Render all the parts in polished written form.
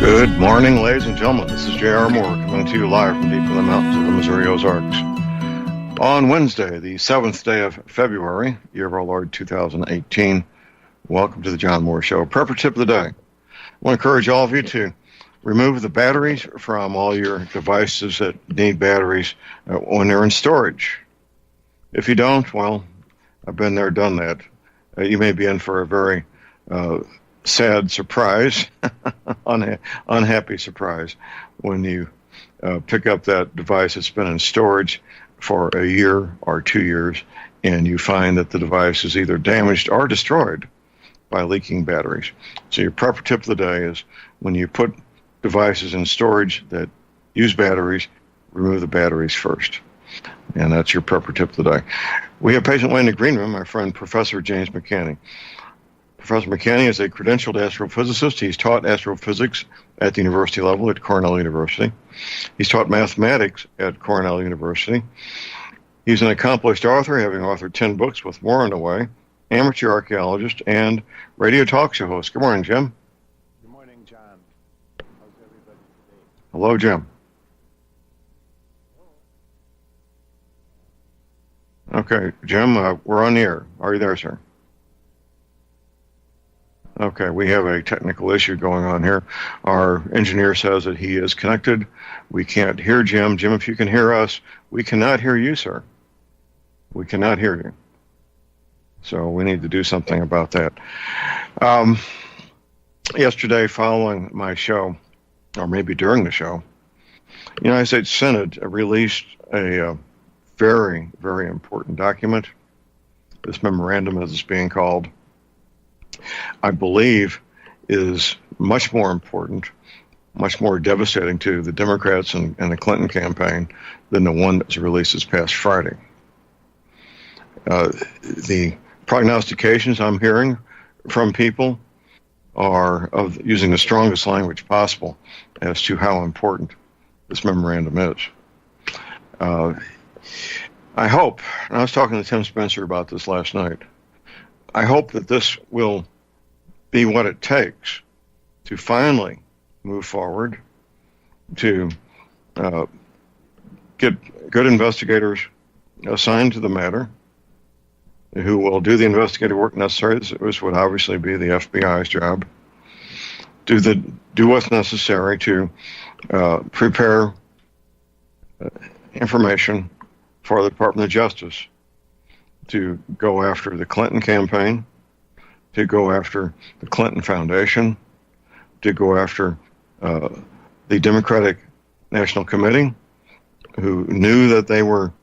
Good morning, ladies and gentlemen. This is J.R. Moore coming to you live from deep in the mountains of the Missouri Ozarks. On Wednesday, the 7th day of February, year of our Lord 2018, welcome to the John Moore Show. Prepper tip of the day. I want to encourage all of you to remove the batteries from all your devices that need batteries when they're in storage. If you don't, well, I've been there, done that. You may be in for a very sad surprise, unhappy surprise, when you pick up that device that's been in storage for a year or 2 years, and you find that the device is either damaged or destroyed by leaking batteries. So your proper tip of the day is when you put devices in storage that use batteries, remove the batteries first. And that's your proper tip of the day. We have patiently in the green room, my friend Professor James McCanney. Professor McCanney is a credentialed astrophysicist. He's taught astrophysics at the university level at Cornell University. He's taught mathematics at Cornell University. He's an accomplished author, having authored 10 books with more on the way, amateur archaeologist, and radio talk show host. Good morning, Jim. Good morning, John. How's everybody today? Hello, Jim. Okay, Jim, we're on the air. Are you there, sir? Okay, we have a technical issue going on here. Our engineer says that he is connected. We can't hear Jim. Jim, if you can hear us, we cannot hear you, sir. We cannot hear you. So we need to do something about that. Yesterday, following my show, or maybe during the show, the United States Senate released a very, very important document. This memorandum, as it's being called, I believe is much more important, much more devastating to the Democrats and the Clinton campaign than the one that was released this past Friday. The prognostications I'm hearing from people are of using the strongest language possible as to how important this memorandum is. I hope, and I was talking to Tim Spencer about this last night, I hope that this will be what it takes to finally move forward, to get good investigators assigned to the matter, who will do the investigative work necessary. This would obviously be the FBI's job. Do what's necessary to prepare information for the Department of Justice to go after the Clinton campaign, to go after the Clinton Foundation, to go after the Democratic National Committee, who knew that they were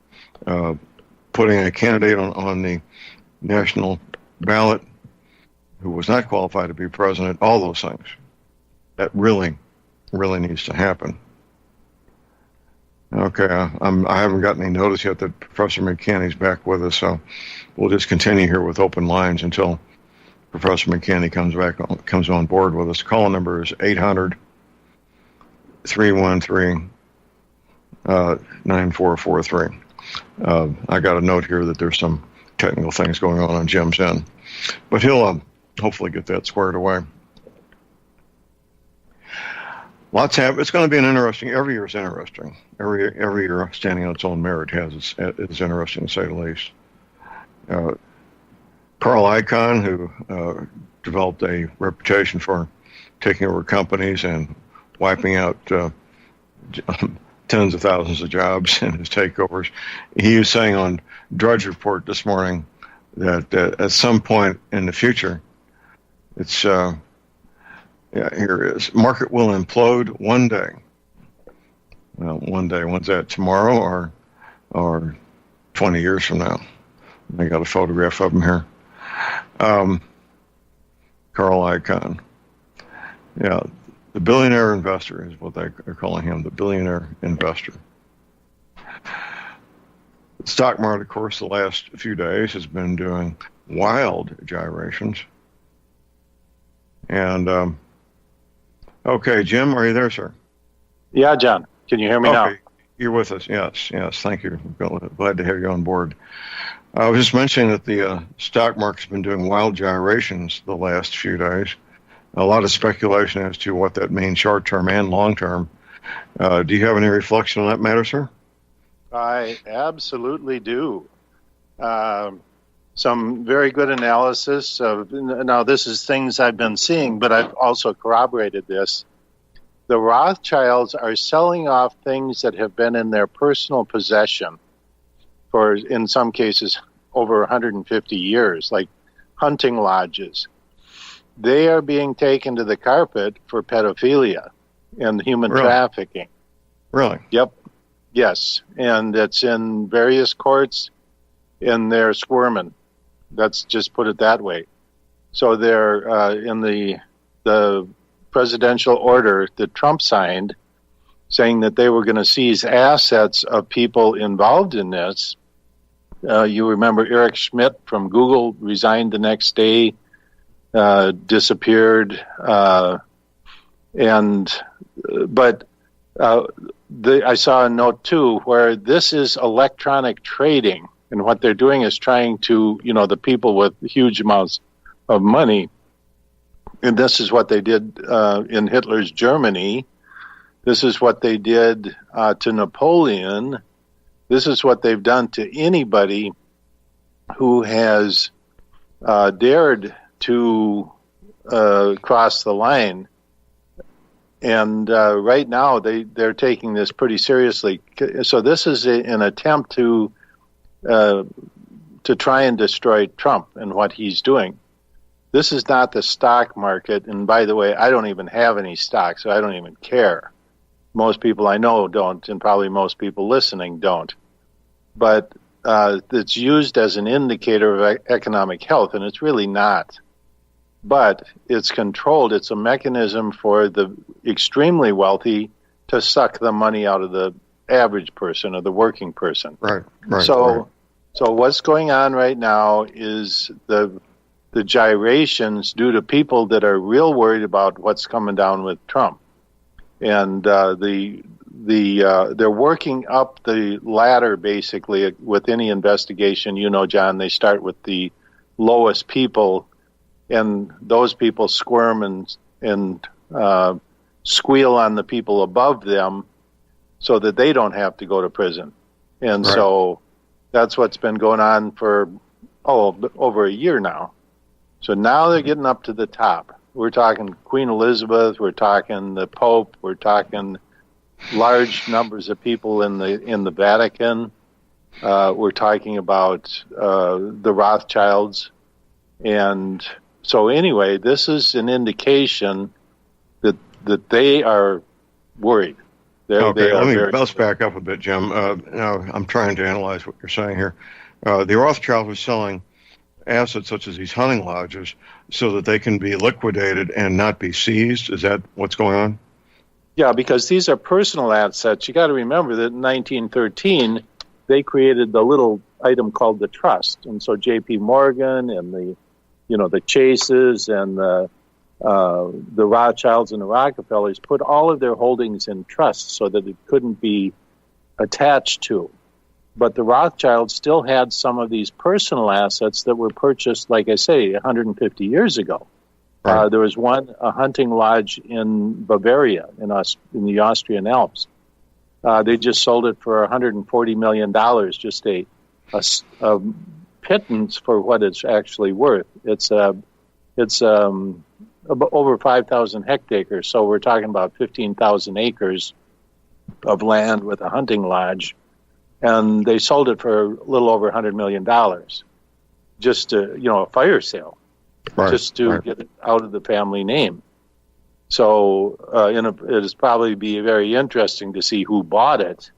putting a candidate on the national ballot who was not qualified to be president, all those things. That really, really needs to happen. Okay, I haven't gotten any notice yet that Professor McCanney's back with us, so we'll just continue here with open lines until Professor McCanney comes on board with us. Call number is 800-313-9443. I got a note here that there's some technical things going on Jim's end, but he'll hopefully get that squared away. It's going to be an interesting. Every year is interesting. Every year, standing on its own merit, it's interesting to say the least. Carl Icahn, who developed a reputation for taking over companies and wiping out tens of thousands of jobs in his takeovers, he was saying on Drudge Report this morning that at some point in the future, it's here it is. Market will implode one day. Well, one day. When's that? Tomorrow or 20 years from now? I got a photograph of him here. Carl Icahn. Yeah, the billionaire investor is what they're calling him, the billionaire investor. The stock market, of course, the last few days has been doing wild gyrations. And, okay, Jim, are you there, sir? Yeah, John. Can you hear me now? You're with us. Yes. Thank you. Glad to have you on board. I was just mentioning that the stock market's been doing wild gyrations the last few days. a lot of speculation as to what that means short term and long term. Do you have any reflection on that matter, sir? I absolutely do. Some very good analysis of, now this is things I've been seeing, but I've also corroborated this. The Rothschilds are selling off things that have been in their personal possession for, in some cases, over 150 years, like hunting lodges. They are being taken to the carpet for pedophilia and human trafficking. Really? Yep. Yes. And it's in various courts, and they're squirming. Let's just put it that way. So they're in the presidential order that Trump signed, saying that they were going to seize assets of people involved in this. You remember Eric Schmidt from Google resigned the next day, disappeared, but I saw a note too where this is electronic trading, and what they're doing is trying to, the people with huge amounts of money, and this is what they did in Hitler's Germany. This is what they did to Napoleon. This is what they've done to anybody who has dared to cross the line. And right now they're taking this pretty seriously. So this is an attempt to try and destroy Trump and what he's doing. This is not the stock market. And by the way, I don't even have any stock, so I don't even care. Most people I know don't, and probably most people listening don't. But it's used as an indicator of economic health, and it's really not. But it's controlled. It's a mechanism for the extremely wealthy to suck the money out of the average person or the working person. Right. So what's going on right now is the gyrations due to people that are real worried about what's coming down with Trump. And they're working up the ladder, basically, with any investigation. John, they start with the lowest people, and those people squirm and squeal on the people above them so that they don't have to go to prison. And so that's what's been going on for over a year now. So now they're getting up to the top. We're talking Queen Elizabeth, we're talking the Pope, we're talking large numbers of people in the Vatican. We're talking about the Rothschilds. And so anyway, this is an indication that they are worried. Let's back up a bit, Jim. Now I'm trying to analyze what you're saying here. The Rothschilds are selling assets such as these hunting lodges so that they can be liquidated and not be seized. Is that what's going on? Yeah, because these are personal assets. You got to remember that in 1913 they created the little item called the trust, and so J.P. Morgan and the Chases and the Rothschilds and the Rockefellers put all of their holdings in trusts so that it couldn't be attached to. But the Rothschilds still had some of these personal assets that were purchased, like I say, 150 years ago. Right. There was a hunting lodge in Bavaria, in the Austrian Alps. They just sold it for $140 million, just a pittance for what it's actually worth. It's over 5,000 hectares, so we're talking about 15,000 acres of land with a hunting lodge. And they sold it for a little over $100 million, just to, a fire sale, just to get it out of the family name. So it is probably be very interesting to see who bought it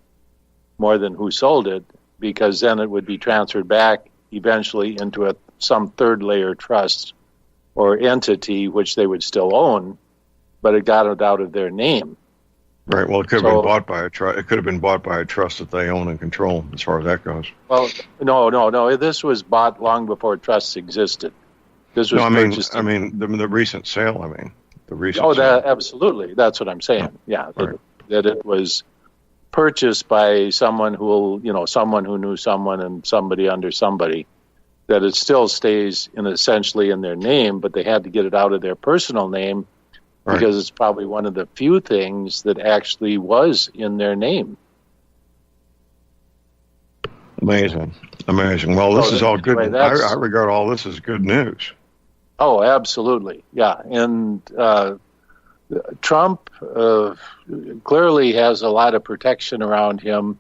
more than who sold it, because then it would be transferred back eventually into some third layer trust or entity, which they would still own, but it got it out of their name. Right. Well, it could have been bought by a trust. It could have been bought by a trust that they own and control, as far as that goes. Well, no. This was bought long before trusts existed. This was purchased. The recent sale. The recent. Sale. Absolutely. That's what I'm saying. Yeah, that it was purchased by someone who knew someone and somebody under somebody, that it still stays essentially in their name, but they had to get it out of their personal name because it's probably one of the few things that actually was in their name. Amazing. Well, this is all good. I regard all this as good news. Oh, absolutely. Yeah. And Trump clearly has a lot of protection around him.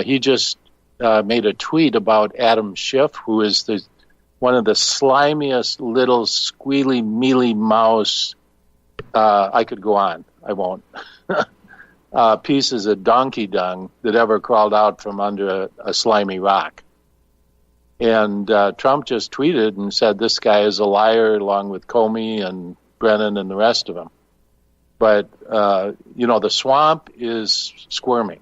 He just made a tweet about Adam Schiff, who is one of the slimiest little squealy, mealy mouse. I could go on. I won't. Pieces of donkey dung that ever crawled out from under a slimy rock. And Trump just tweeted and said this guy is a liar, along with Comey and Brennan and the rest of them. But, the swamp is squirming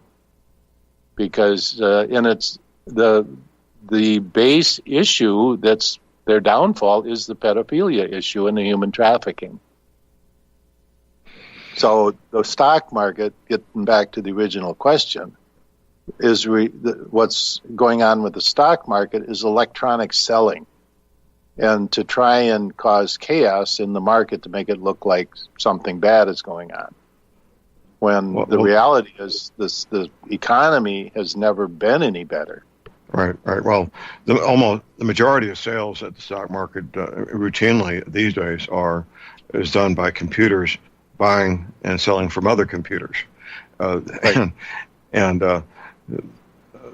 because it's the base issue that's their downfall is the pedophilia issue and the human trafficking. So the stock market, getting back to the original question, is what's going on with the stock market is electronic selling, and to try and cause chaos in the market to make it look like something bad is going on. When the reality is the economy has never been any better. Right. Well, the majority of sales at the stock market routinely these days is done by computers buying and selling from other computers, and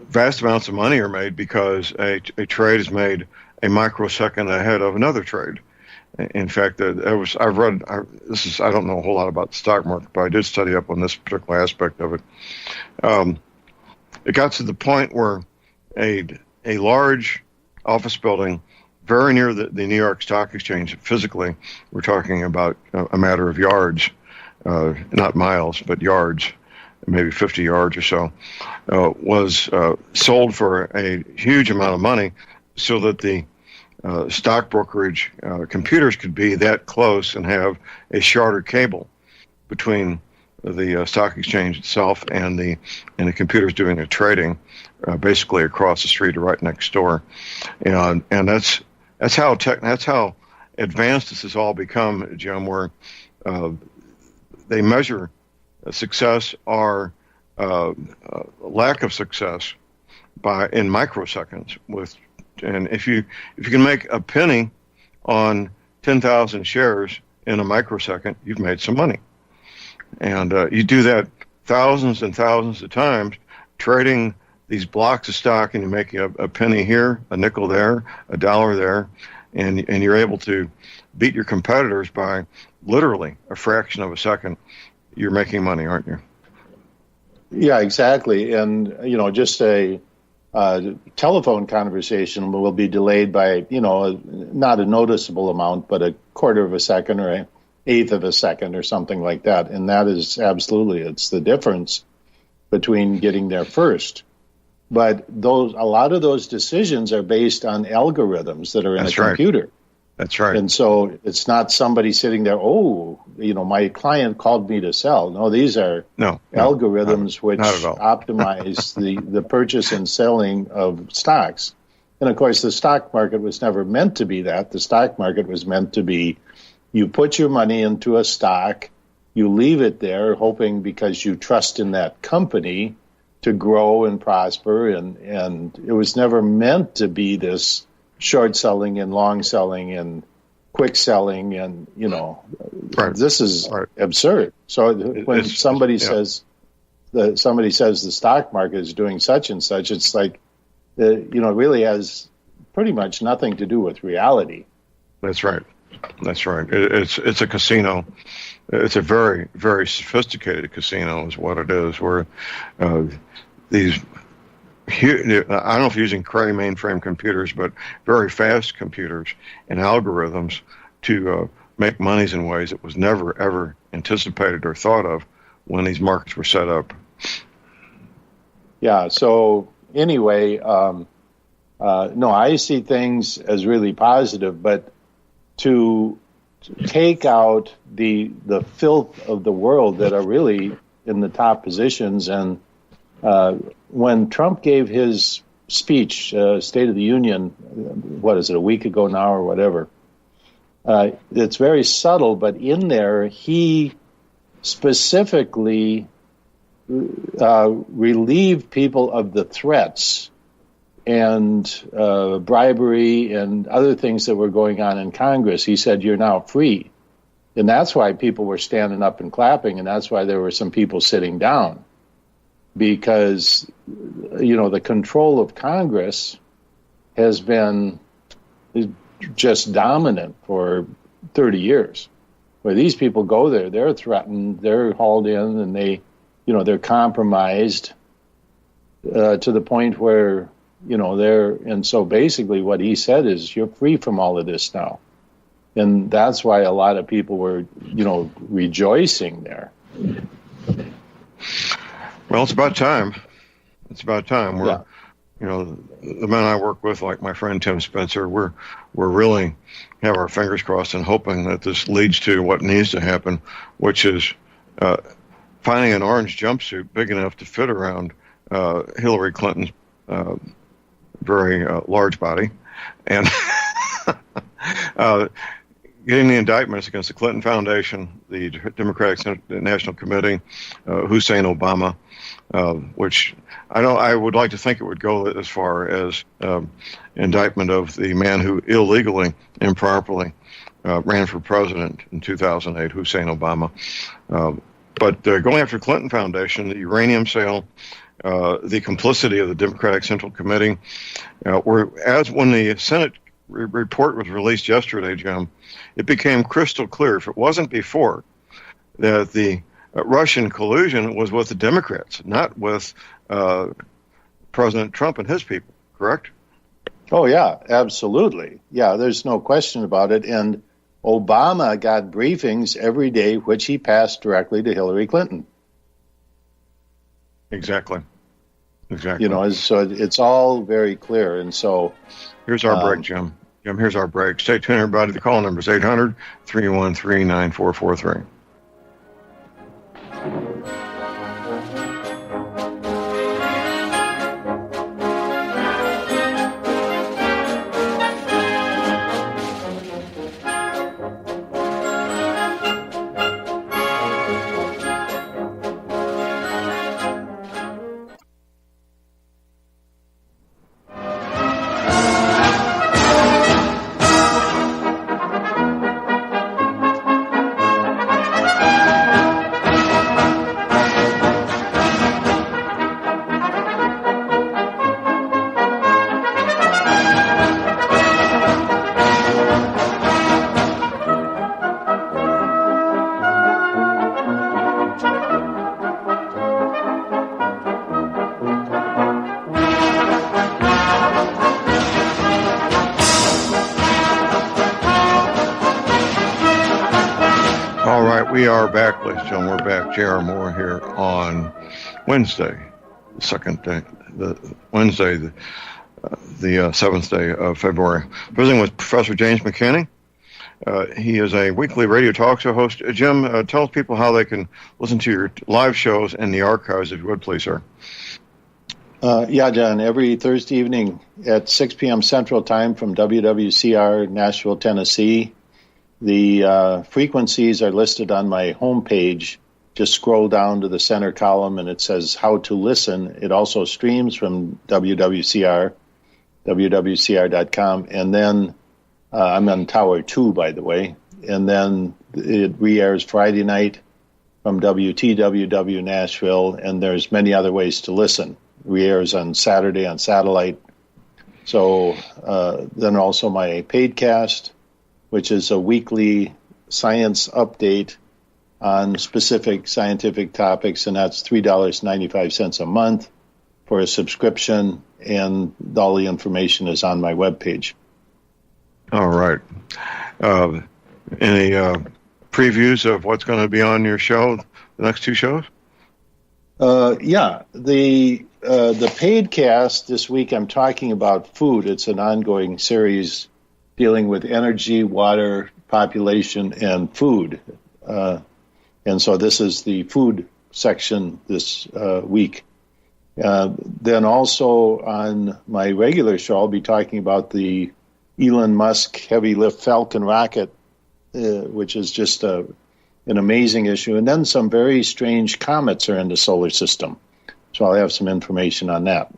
vast amounts of money are made because a trade is made a microsecond ahead of another trade. In fact, I don't know a whole lot about the stock market, but I did study up on this particular aspect of it. It got to the point where a large office building very near the New York Stock Exchange, physically, we're talking about a matter of yards, not miles, but yards, maybe 50 yards or so, was sold for a huge amount of money so that the stock brokerage computers could be that close and have a shorter cable between the stock exchange itself and the computers doing the trading, basically across the street or right next door, and that's how advanced this has all become, Jim. Where they measure success or lack of success in microseconds. And if you can make a penny on 10,000 shares in a microsecond, you've made some money. And you do that thousands and thousands of times, trading these blocks of stock, and you make a penny here, a nickel there, a dollar there, and you're able to beat your competitors by literally a fraction of a second. You're making money, aren't you? Yeah, exactly. And, just a telephone conversation will be delayed by, not a noticeable amount, but a quarter of a second or an eighth of a second or something like that. And that is absolutely, it's the difference between getting there first. But a lot of those decisions are based on algorithms that are in a computer. That's right. And so it's not somebody sitting there, my client called me to sell. No, these are algorithms which optimize the purchase and selling of stocks. And, of course, the stock market was never meant to be that. The stock market was meant to be you put your money into a stock, you leave it there hoping because you trust in that company to grow and prosper. And it was never meant to be this short selling and long selling and quick selling, and this is absurd. So when somebody says the stock market is doing such and such, it's like it really has pretty much nothing to do with reality. That's right. It's a casino. It's a very, very sophisticated casino, is what it is. Where these I don't know if using Cray mainframe computers, but very fast computers and algorithms to make monies in ways that was never, ever anticipated or thought of when these markets were set up. Yeah, so anyway, I see things as really positive, but to take out the filth of the world that are really in the top positions, and when Trump gave his speech, State of the Union, what is it, a week ago now or whatever. It's very subtle, but in there he specifically relieved people of the threats and bribery and other things that were going on in Congress. He said, you're now free. And that's why people were standing up and clapping, and that's why there were some people sitting down. Because, the control of Congress has been just dominant for 30 years. Where these people go there, they're threatened, they're hauled in, and they're compromised to the point where, and so basically what he said is, you're free from all of this now. And that's why a lot of people were, rejoicing there. Well, it's about time. We're, the men I work with, like my friend Tim Spencer, we're really have our fingers crossed and hoping that this leads to what needs to happen, which is finding an orange jumpsuit big enough to fit around Hillary Clinton's very large body, and getting the indictments against the Clinton Foundation, the Democratic National Committee, Hussein Obama, which I would like to think it would go as far as indictment of the man who illegally, improperly ran for president in 2008, Hussein Obama. But going after Clinton Foundation, the uranium sale, the complicity of the Democratic Central Committee, when the Senate report was released yesterday, Jim, it became crystal clear, if it wasn't before, that the Russian collusion was with the Democrats, not with President Trump and his people, correct? Oh, yeah, absolutely. Yeah, there's no question about it. And Obama got briefings every day, which he passed directly to Hillary Clinton. Exactly. So it's all very clear. And so here's our break, Jim. Here's our break. Stay tuned, everybody. The call number is 800-313-9443. We are back, ladies and gentlemen. We're back. J.R. Moore here on Wednesday, the 7th day of February. Visiting with Professor James McKinney. He is a weekly radio talk show host. Jim, tell people how they can listen to your live shows in the archives, if you would, please, sir. Yeah, John, every Thursday evening at 6 p.m. Central Time from WWCR, Nashville, Tennessee. The frequencies are listed on my homepage. Just scroll down to the center column and it says how to listen. It also streams from WWCR, WWCR.com. And then I'm on Tower 2, by the way. And then it re-airs Friday night from WTWW Nashville. And there's many other ways to listen. Re-airs on Saturday on satellite. So then also my paidcast, which is a weekly science update on specific scientific topics, and that's $3.95 a month for a subscription, and all the information is on my webpage. All right. Any previews of what's going to be on your show, the next two shows? Yeah. The paidcast this week, I'm talking about food. It's an ongoing series dealing with energy, water, population, and food. And so this is the food section this week. Then also on my regular show, I'll be talking about the Elon Musk heavy lift Falcon rocket, which is just an amazing issue. And then some very strange comets are in the solar system. So I'll have some information on that.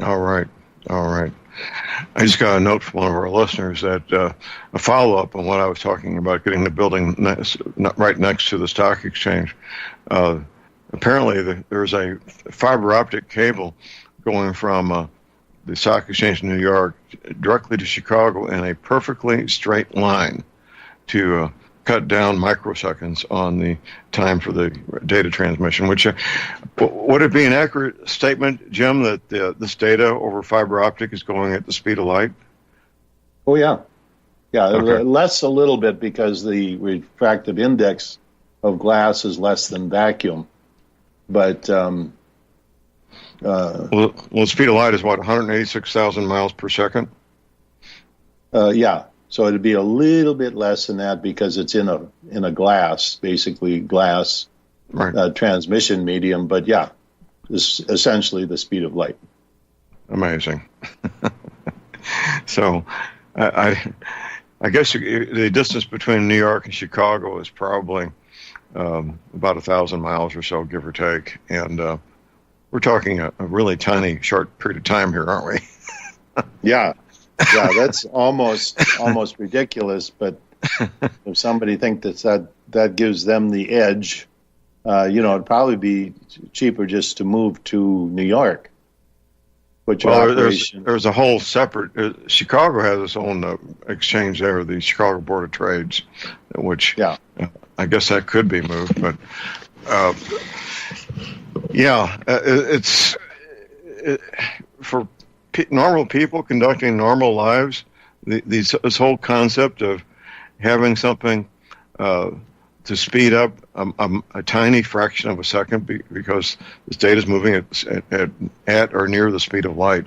All right. I just got a note from one of our listeners that a follow-up on what I was talking about, getting the building right next to the stock exchange. Apparently, there's a fiber optic cable going from the stock exchange in New York directly to Chicago in a perfectly straight line to cut down microseconds on the time for the data transmission. Which would it be an accurate statement, Jim, that this data over fiber optic is going at the speed of light? Oh yeah, Okay. less a little bit because the refractive index of glass is less than vacuum. But well, the speed of light is what, 186,000 miles per second? yeah. So it'd be a little bit less than that because it's in a glass, basically glass Right. transmission medium. But yeah, it's essentially the speed of light. Amazing. So, I guess the distance between New York and Chicago is probably about 1,000 miles or so, give or take. And we're talking a really tiny, short period of time here, aren't we? Yeah, that's almost ridiculous. But if somebody thinks that gives them the edge, it'd probably be cheaper just to move to New York. Well, there's a whole separate. Chicago has its own exchange there, the Chicago Board of Trades, which I guess that could be moved. But it's for normal people conducting normal lives. This whole concept of having something to speed up a tiny fraction of a second because this data is moving at or near the speed of light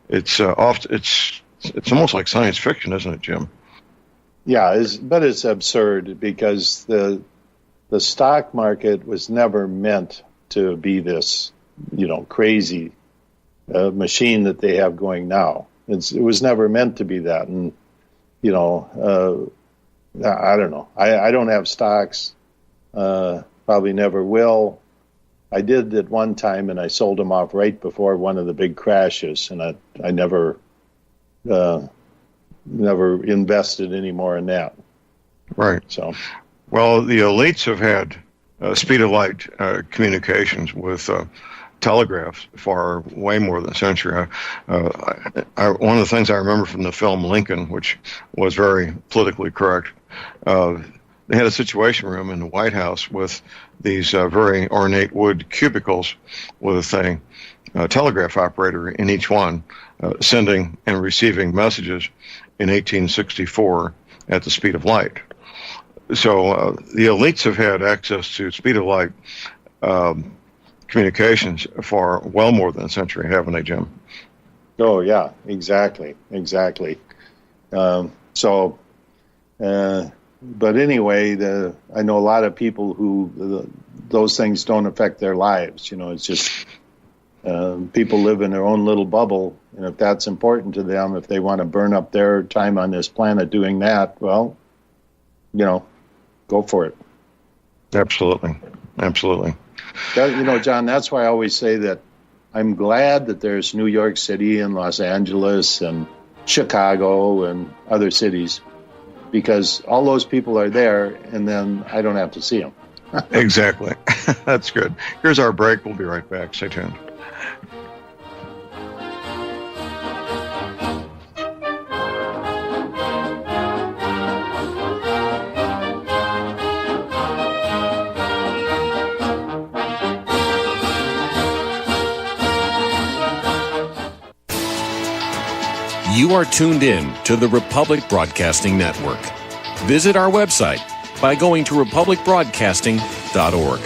it's almost like science fiction, isn't it, Jim? Yeah, but it's absurd because the stock market was never meant to be this, crazy machine that they have going now. It was never meant to be that, and I don't know. I don't have stocks. Probably never will. I did at one time, and I sold them off right before one of the big crashes, and I never invested any more in that. Right. So, well, the elites have had speed of light communications with telegraphs for way more than a century. One of the things I remember from the film Lincoln, which was very politically correct, they had a situation room in the White House with these very ornate wood cubicles with a telegraph operator in each one, sending and receiving messages in 1864 at the speed of light. So the elites have had access to speed of light communications for well more than a century, haven't they, Jim? Oh yeah, exactly. But anyway, I know a lot of people who those things don't affect their lives. It's just people live in their own little bubble, and if that's important to them, if they want to burn up their time on this planet doing that, well, go for it. Absolutely. John, that's why I always say that I'm glad that there's New York City and Los Angeles and Chicago and other cities, because all those people are there, and then I don't have to see them. Exactly. That's good. Here's our break. We'll be right back. Stay tuned. You are tuned in to the Republic Broadcasting Network. Visit our website by going to republicbroadcasting.org.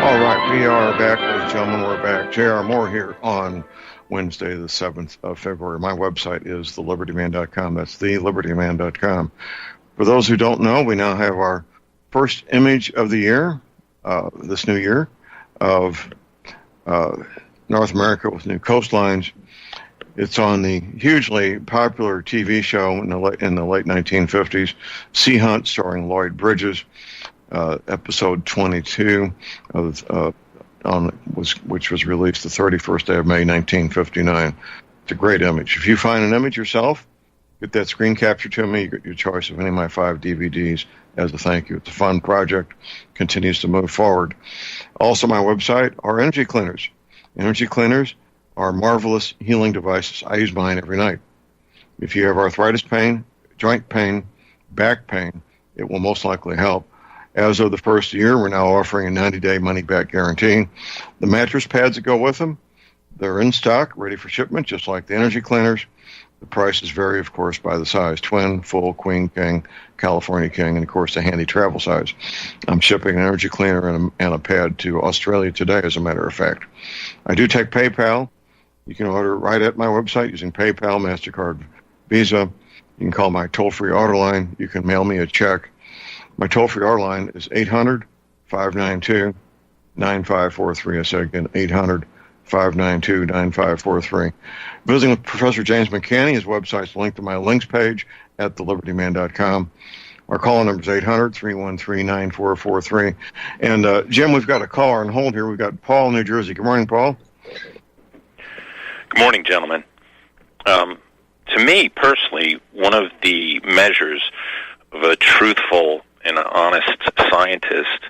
All right, we are back, ladies and gentlemen. We're back. J.R. Moore here on Wednesday, the 7th of February. My website is thelibertyman.com. That's thelibertyman.com. For those who don't know, we now have our first image of the year, this new year, of North America with new coastlines. It's on the hugely popular TV show in the late 1950s, Sea Hunt, starring Lloyd Bridges. Episode 22 which was released the 31st day of May 1959. It's a great image. If you find an image yourself, get that screen capture to me. You get your choice of any of my 5 DVDs as a thank you. It's a fun project, continues to move forward. Also, my website are energy cleaners. Energy cleaners are marvelous healing devices. I use mine every night. If you have arthritis pain, joint pain, back pain, it will most likely help. As of the first year, we're now offering a 90-day money-back guarantee. The mattress pads that go with them, they're in stock, ready for shipment, just like the energy cleaners. The prices vary, of course, by the size: twin, full, queen, king, California king, and, of course, the handy travel size. I'm shipping an energy cleaner and a pad to Australia today, as a matter of fact. I do take PayPal. You can order right at my website using PayPal, MasterCard, Visa. You can call my toll-free order line. You can mail me a check. My toll-free order line is 800-592-9543. I say again, 800-592-9543. Visiting with Professor James McCanney, his website's linked to my links page at thelibertyman.com. Our call number is 800-313-9443. And, Jim, we've got a caller on hold here. We've got Paul in New Jersey. Good morning, Paul. Good morning, gentlemen. To me, personally, one of the measures of a truthful and honest scientist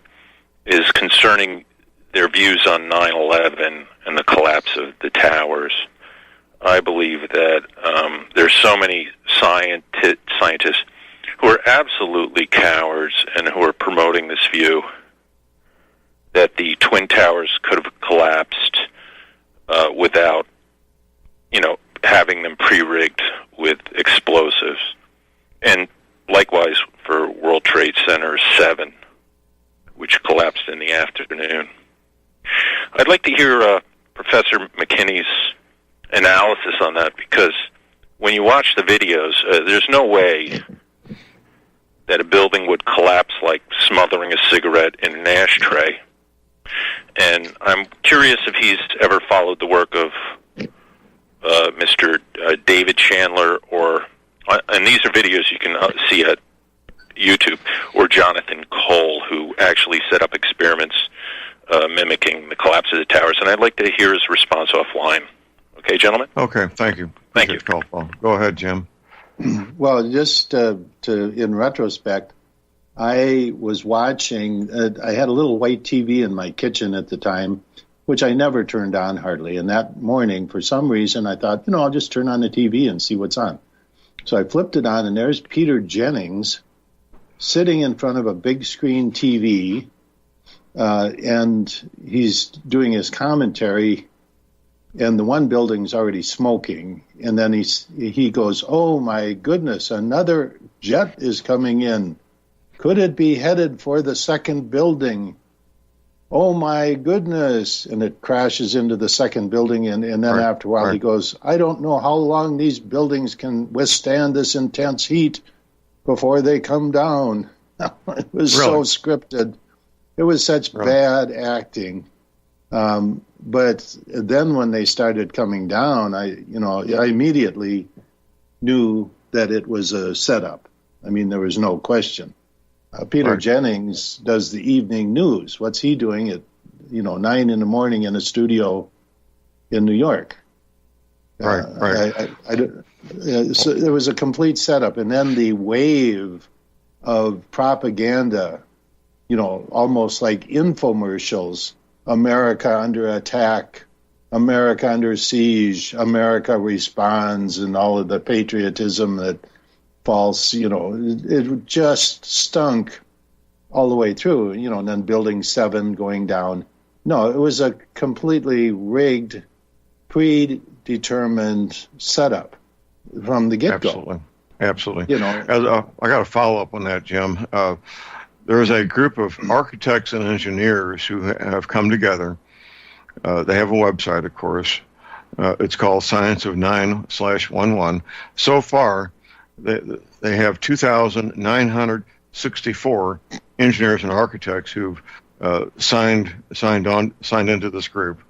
is concerning their views on 9/11 and the collapse of the towers. I believe that there's so many scientists who are absolutely cowards and who are promoting this view that the Twin Towers could have collapsed without, having them pre-rigged with explosives. And likewise for World Trade Center 7, which collapsed in the afternoon. I'd like to hear Professor McKinney's analysis on that, because when you watch the videos, there's no way that a building would collapse like smothering a cigarette in an ashtray. And I'm curious if he's ever followed the work of Mr. David Chandler, and these are videos you can see at YouTube, or Jonathan Cole, who actually set up experiments mimicking the collapse of the towers. And I'd like to hear his response offline. Okay, gentlemen? Okay, thank you. Thank you. Call, Paul. Go ahead, Jim. Well, just in retrospect, I was watching, I had a little white TV in my kitchen at the time, which I never turned on hardly. And that morning, for some reason, I thought, I'll just turn on the TV and see what's on. So I flipped it on, and there's Peter Jennings sitting in front of a big screen TV, and he's doing his commentary, and the one building's already smoking. And then he goes, "Oh, my goodness, another jet is coming in. Could it be headed for the second building? Oh, my goodness." And it crashes into the second building, and then after a while he goes, "I don't know how long these buildings can withstand this intense heat before they come down." It was so scripted. It was such bad acting. But then when they started coming down, I immediately knew that it was a setup. I mean, there was no question. Peter Jennings does the evening news. What's he doing at 9 in the morning in a studio in New York? So there was a complete setup, and then the wave of propaganda, almost like infomercials. America under attack, America under siege, America responds, and all of the patriotism that false, it just stunk all the way through, and then Building 7 going down. No, it was a completely rigged, predetermined setup from the get-go. Absolutely. I got to follow up on that, Jim. there is a group of architects and engineers who have come together. They have a website, of course. It's called Science of 9/11. So far, they have 2,964 engineers and architects who've signed into this group.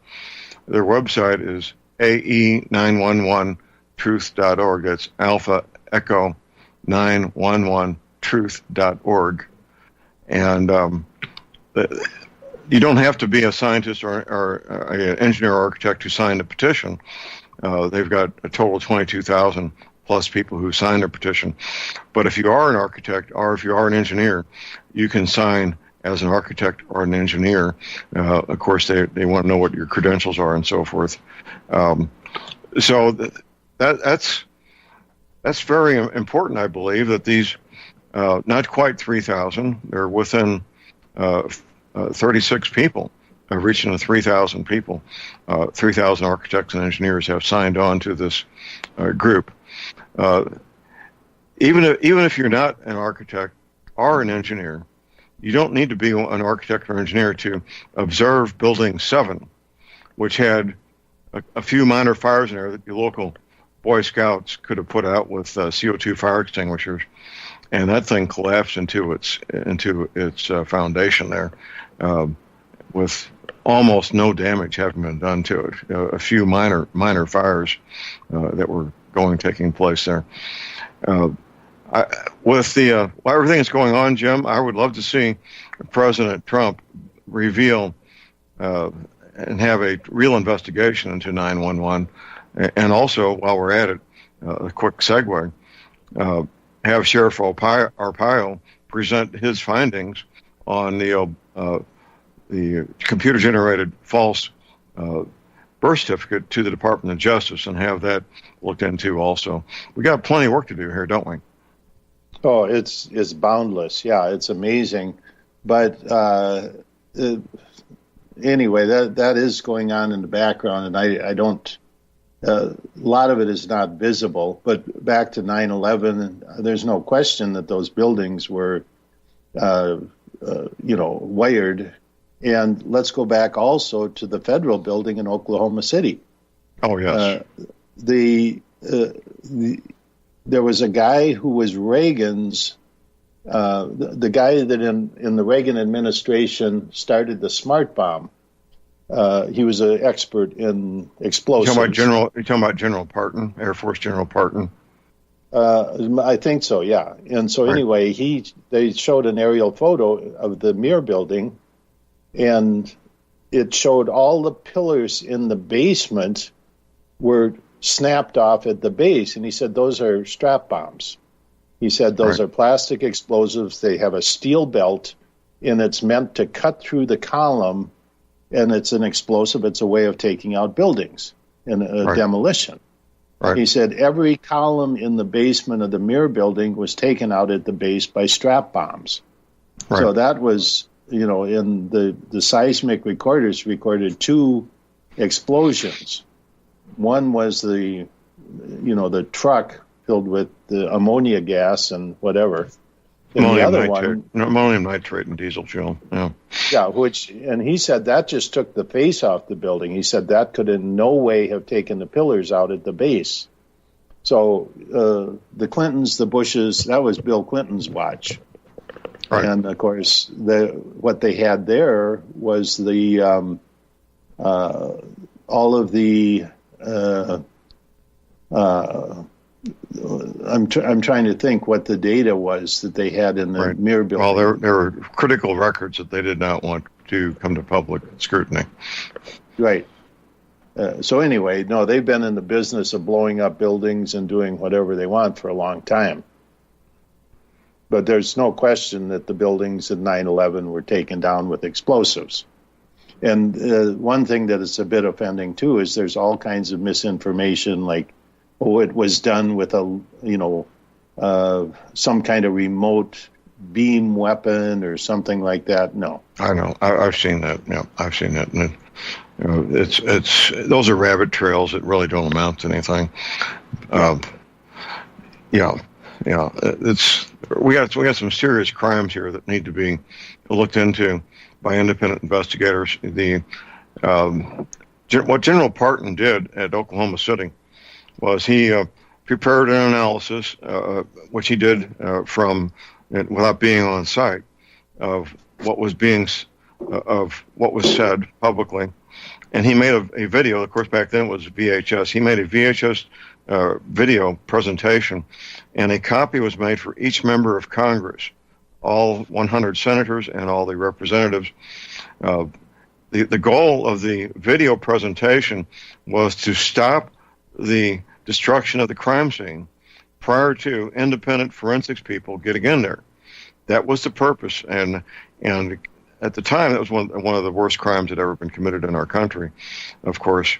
Their website is ae911truth.org. That's Alpha Echo 911truth.org. And you don't have to be a scientist or an engineer or architect to sign the petition. They've got a total of 22,000 plus people who signed their petition. But if you are an architect or if you are an engineer, you can sign as an architect or an engineer. Of course, they want to know what your credentials are and so forth. So that's very important, I believe, that these not quite 3,000, they're within 36 people, reaching the 3,000 people. 3,000 architects and engineers have signed on to this group. Even if you're not an architect or an engineer, you don't need to be an architect or engineer to observe Building 7, which had a few minor fires in there that your local Boy Scouts could have put out with CO2 fire extinguishers, and that thing collapsed into its foundation there, with almost no damage having been done to it. A few minor fires that were taking place there. With everything that's going on, Jim, I would love to see President Trump reveal and have a real investigation into 911, and also, while we're at it, a quick segue, have Sheriff Arpaio present his findings on the computer-generated false birth certificate to the Department of Justice and have that looked into also. We got plenty of work to do here, don't we? Oh, it's boundless. Yeah, it's amazing. But anyway, that is going on in the background, and I don't. A lot of it is not visible. But back to 9/11, there's no question that those buildings were, wired. And let's go back also to the federal building in Oklahoma City. Oh yes. There was a guy who was Reagan's, the guy that in the Reagan administration started the smart bomb. He was an expert in explosives. You're talking about General Parton, Air Force General Parton? I think so, yeah. And so anyway, they showed an aerial photo of the Mir building, and it showed all the pillars in the basement were snapped off at the base, and he said those are strap bombs. He said those are plastic explosives. They have a steel belt, and it's meant to cut through the column, and it's an explosive. It's a way of taking out buildings in a demolition. Right. He said every column in the basement of the Mir building was taken out at the base by strap bombs. Right. So that was, in the seismic recorders recorded 2 explosions. One was the truck filled with the ammonia gas and whatever. And ammonium nitrate and diesel fuel. Yeah. Yeah, and he said that just took the face off the building. He said that could in no way have taken the pillars out at the base. So the Clintons, the Bushes, that was Bill Clinton's watch. Right. And of course, what they had there was the all of the. I'm trying to think what the data was that they had in the Mir building. Well, there were critical records that they did not want to come to public scrutiny. Right. So anyway, no, they've been in the business of blowing up buildings and doing whatever they want for a long time. But there's no question that the buildings at 9/11 were taken down with explosives. And one thing that is a bit offending, too, is there's all kinds of misinformation, like, it was done with some kind of remote beam weapon or something like that. No. I know. I've seen that. Yeah, I've seen that. And it's those are rabbit trails that really don't amount to anything. It's we got some serious crimes here that need to be looked into by independent investigators. What General Parton did at Oklahoma City was he prepared an analysis, which he did from without being on site, of what was said publicly, and he made a video. Of course, back then it was VHS. He made a VHS video presentation, and a copy was made for each member of Congress, all 100 senators and all the representatives. The goal of the video presentation was to stop the destruction of the crime scene prior to independent forensics people getting in there. That was the purpose, and at the time, that was one of the worst crimes that had ever been committed in our country, of course.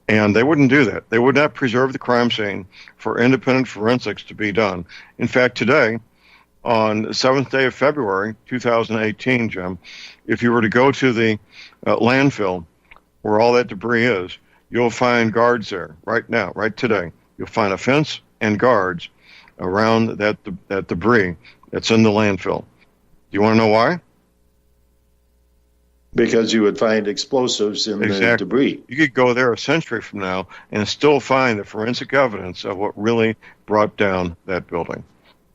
And they wouldn't do that. They would not preserve the crime scene for independent forensics to be done. In fact, today, on the 7th day of February, 2018, Jim, if you were to go to the landfill where all that debris is, you'll find guards there right now, right today. You'll find a fence and guards around that debris that's in the landfill. Do you want to know why? Because you would find explosives in the debris. You could go there a century from now and still find the forensic evidence of what really brought down that building.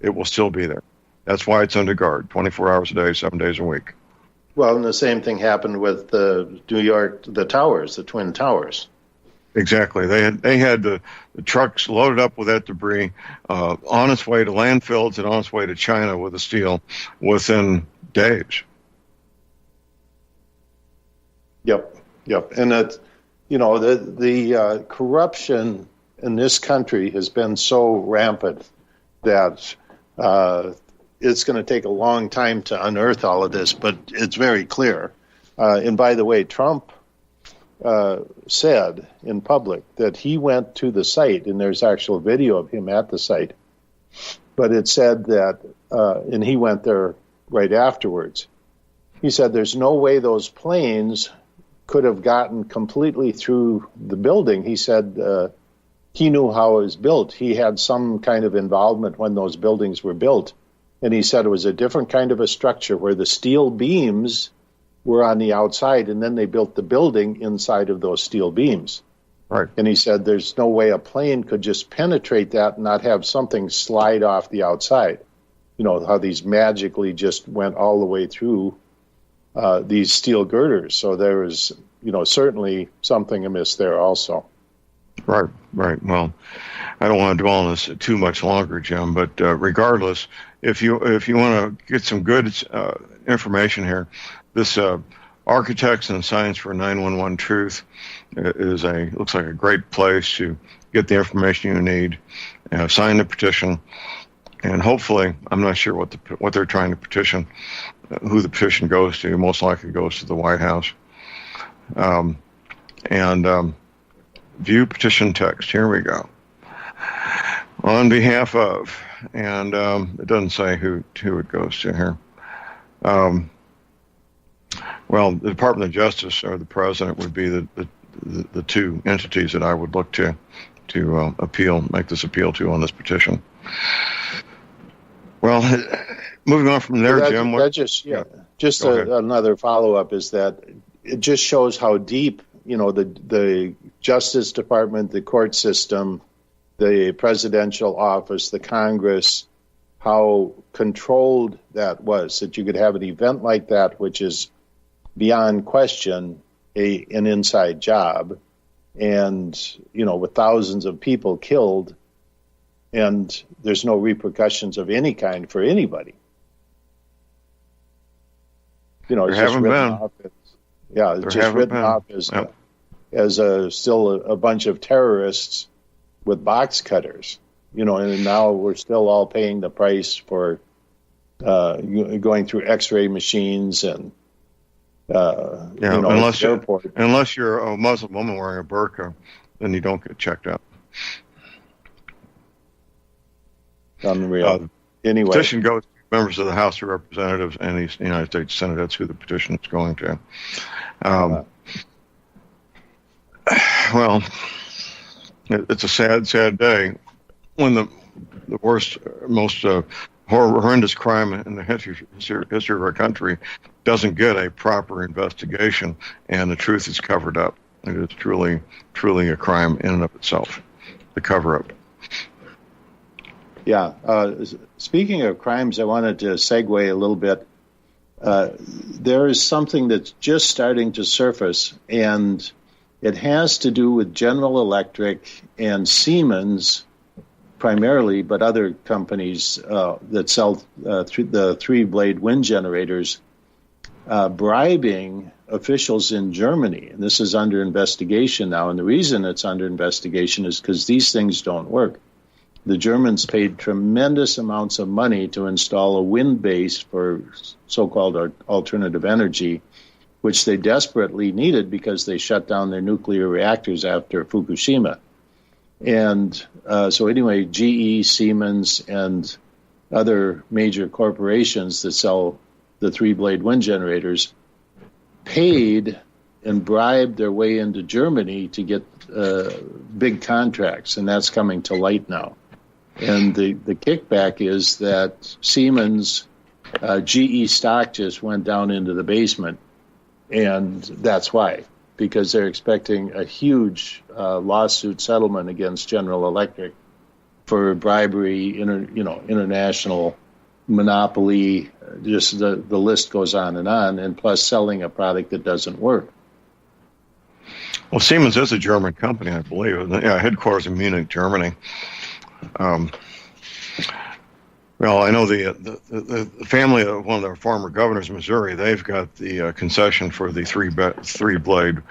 It will still be there. That's why it's under guard, 24 hours a day, 7 days a week. Well, and the same thing happened with the New York, the towers, the Twin Towers. Exactly. They had the trucks loaded up with that debris on its way to landfills and on its way to China with the steel within days. Yep. And that, the corruption in this country has been so rampant that it's going to take a long time to unearth all of this, but it's very clear. And by the way, Trump said in public that he went to the site, and there's actual video of him at the site, but it said that, and he went there right afterwards, he said there's no way those planes could have gotten completely through the building. He said he knew how it was built. He had some kind of involvement when those buildings were built. And he said it was a different kind of a structure where the steel beams were on the outside, and then they built the building inside of those steel beams. Right. And he said there's no way a plane could just penetrate that and not have something slide off the outside. You know, how these magically just went all the way through these steel girders. So there was, certainly something amiss there also. Right. Well, I don't want to dwell on this too much longer, Jim, but regardless, if you want to get some good information here, this Architects and Science for 911 Truth looks like a great place to get the information you need, sign the petition, and hopefully, I'm not sure what they're trying to petition, who the petition goes to. Most likely goes to the White House. View petition text. Here we go. On behalf of, and it doesn't say who it goes to here. Well, the Department of Justice or the President would be the two entities that I would look to make this appeal to on this petition. Well, moving on from there, Jim. Another follow-up is that it just shows how deep, the Justice Department, the court system, the presidential office, the Congress, how controlled that was, that you could have an event like that, which is beyond question an inside job, and, with thousands of people killed, and there's no repercussions of any kind for anybody. It's just written off. It's just written off as still a bunch of terrorists with box cutters. And now we're still all paying the price for going through X-ray machines and unless you're a Muslim woman wearing a burqa, then you don't get checked out. Unreal. Anyway, petition goes to members of the House of Representatives and the United States Senate. That's who the petition is going to. Well, it's a sad day when the worst, most horrendous crime in the history of our country doesn't get a proper investigation, and the truth is covered up. It is truly a crime in and of itself, the cover-up. Yeah. Speaking of crimes, I wanted to segue a little bit. There is something that's just starting to surface, and it has to do with General Electric and Siemens primarily, but other companies that sell the three-blade wind generators, bribing officials in Germany. And this is under investigation now. And the reason it's under investigation is because these things don't work. The Germans paid tremendous amounts of money to install a wind base for so-called alternative energy, which they desperately needed because they shut down their nuclear reactors after Fukushima. And so anyway, GE, Siemens, and other major corporations that sell the three-blade wind generators paid and bribed their way into Germany to get big contracts, and that's coming to light now. And the kickback is that Siemens, GE stock just went down into the basement, and that's why, because they're expecting a huge lawsuit settlement against General Electric for bribery, international monopoly, just the list goes on, and plus selling a product that doesn't work. Well, Siemens is a German company, I believe. Yeah, headquarters in Munich, Germany. Well, I know the family of one of their former governors of Missouri, they've got the concession for the three-blade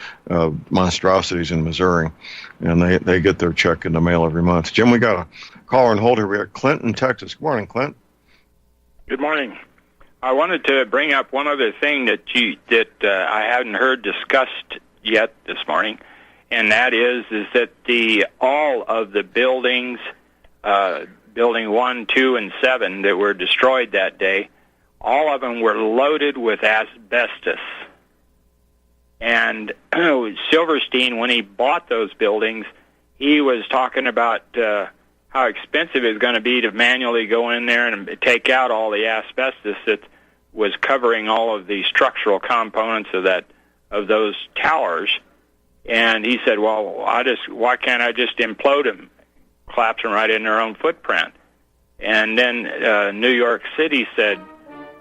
monstrosities in Missouri, and they get their check in the mail every month. Jim, we got a caller on hold here. We got Clint in Texas. Good morning, Clint. Good morning. I wanted to bring up one other thing that I hadn't heard discussed yet this morning, and that is that all of the buildings, Building 1, 2, and 7 that were destroyed that day, all of them were loaded with asbestos. And Silverstein, when he bought those buildings, he was talking about how expensive it's going to be to manually go in there and take out all the asbestos that was covering all of the structural components of those towers. And he said, well, why can't I just implode them, collapse them right in their own footprint? And then New York City said,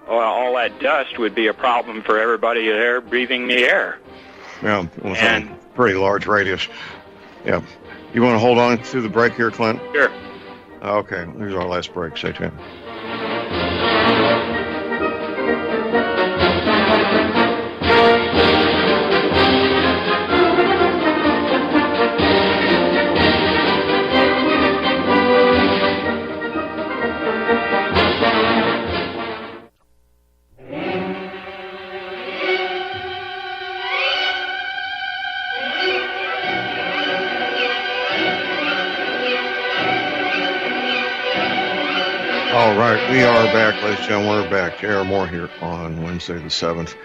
well, all that dust would be a problem for everybody there breathing the air. Yeah, well, and a pretty large radius. Yeah. You want to hold on through the break here, Clint? Sure. Okay, here's our last break. Stay tuned. All right, we are back, ladies and gentlemen. We're back. J.R. Moore here on Wednesday the 7th.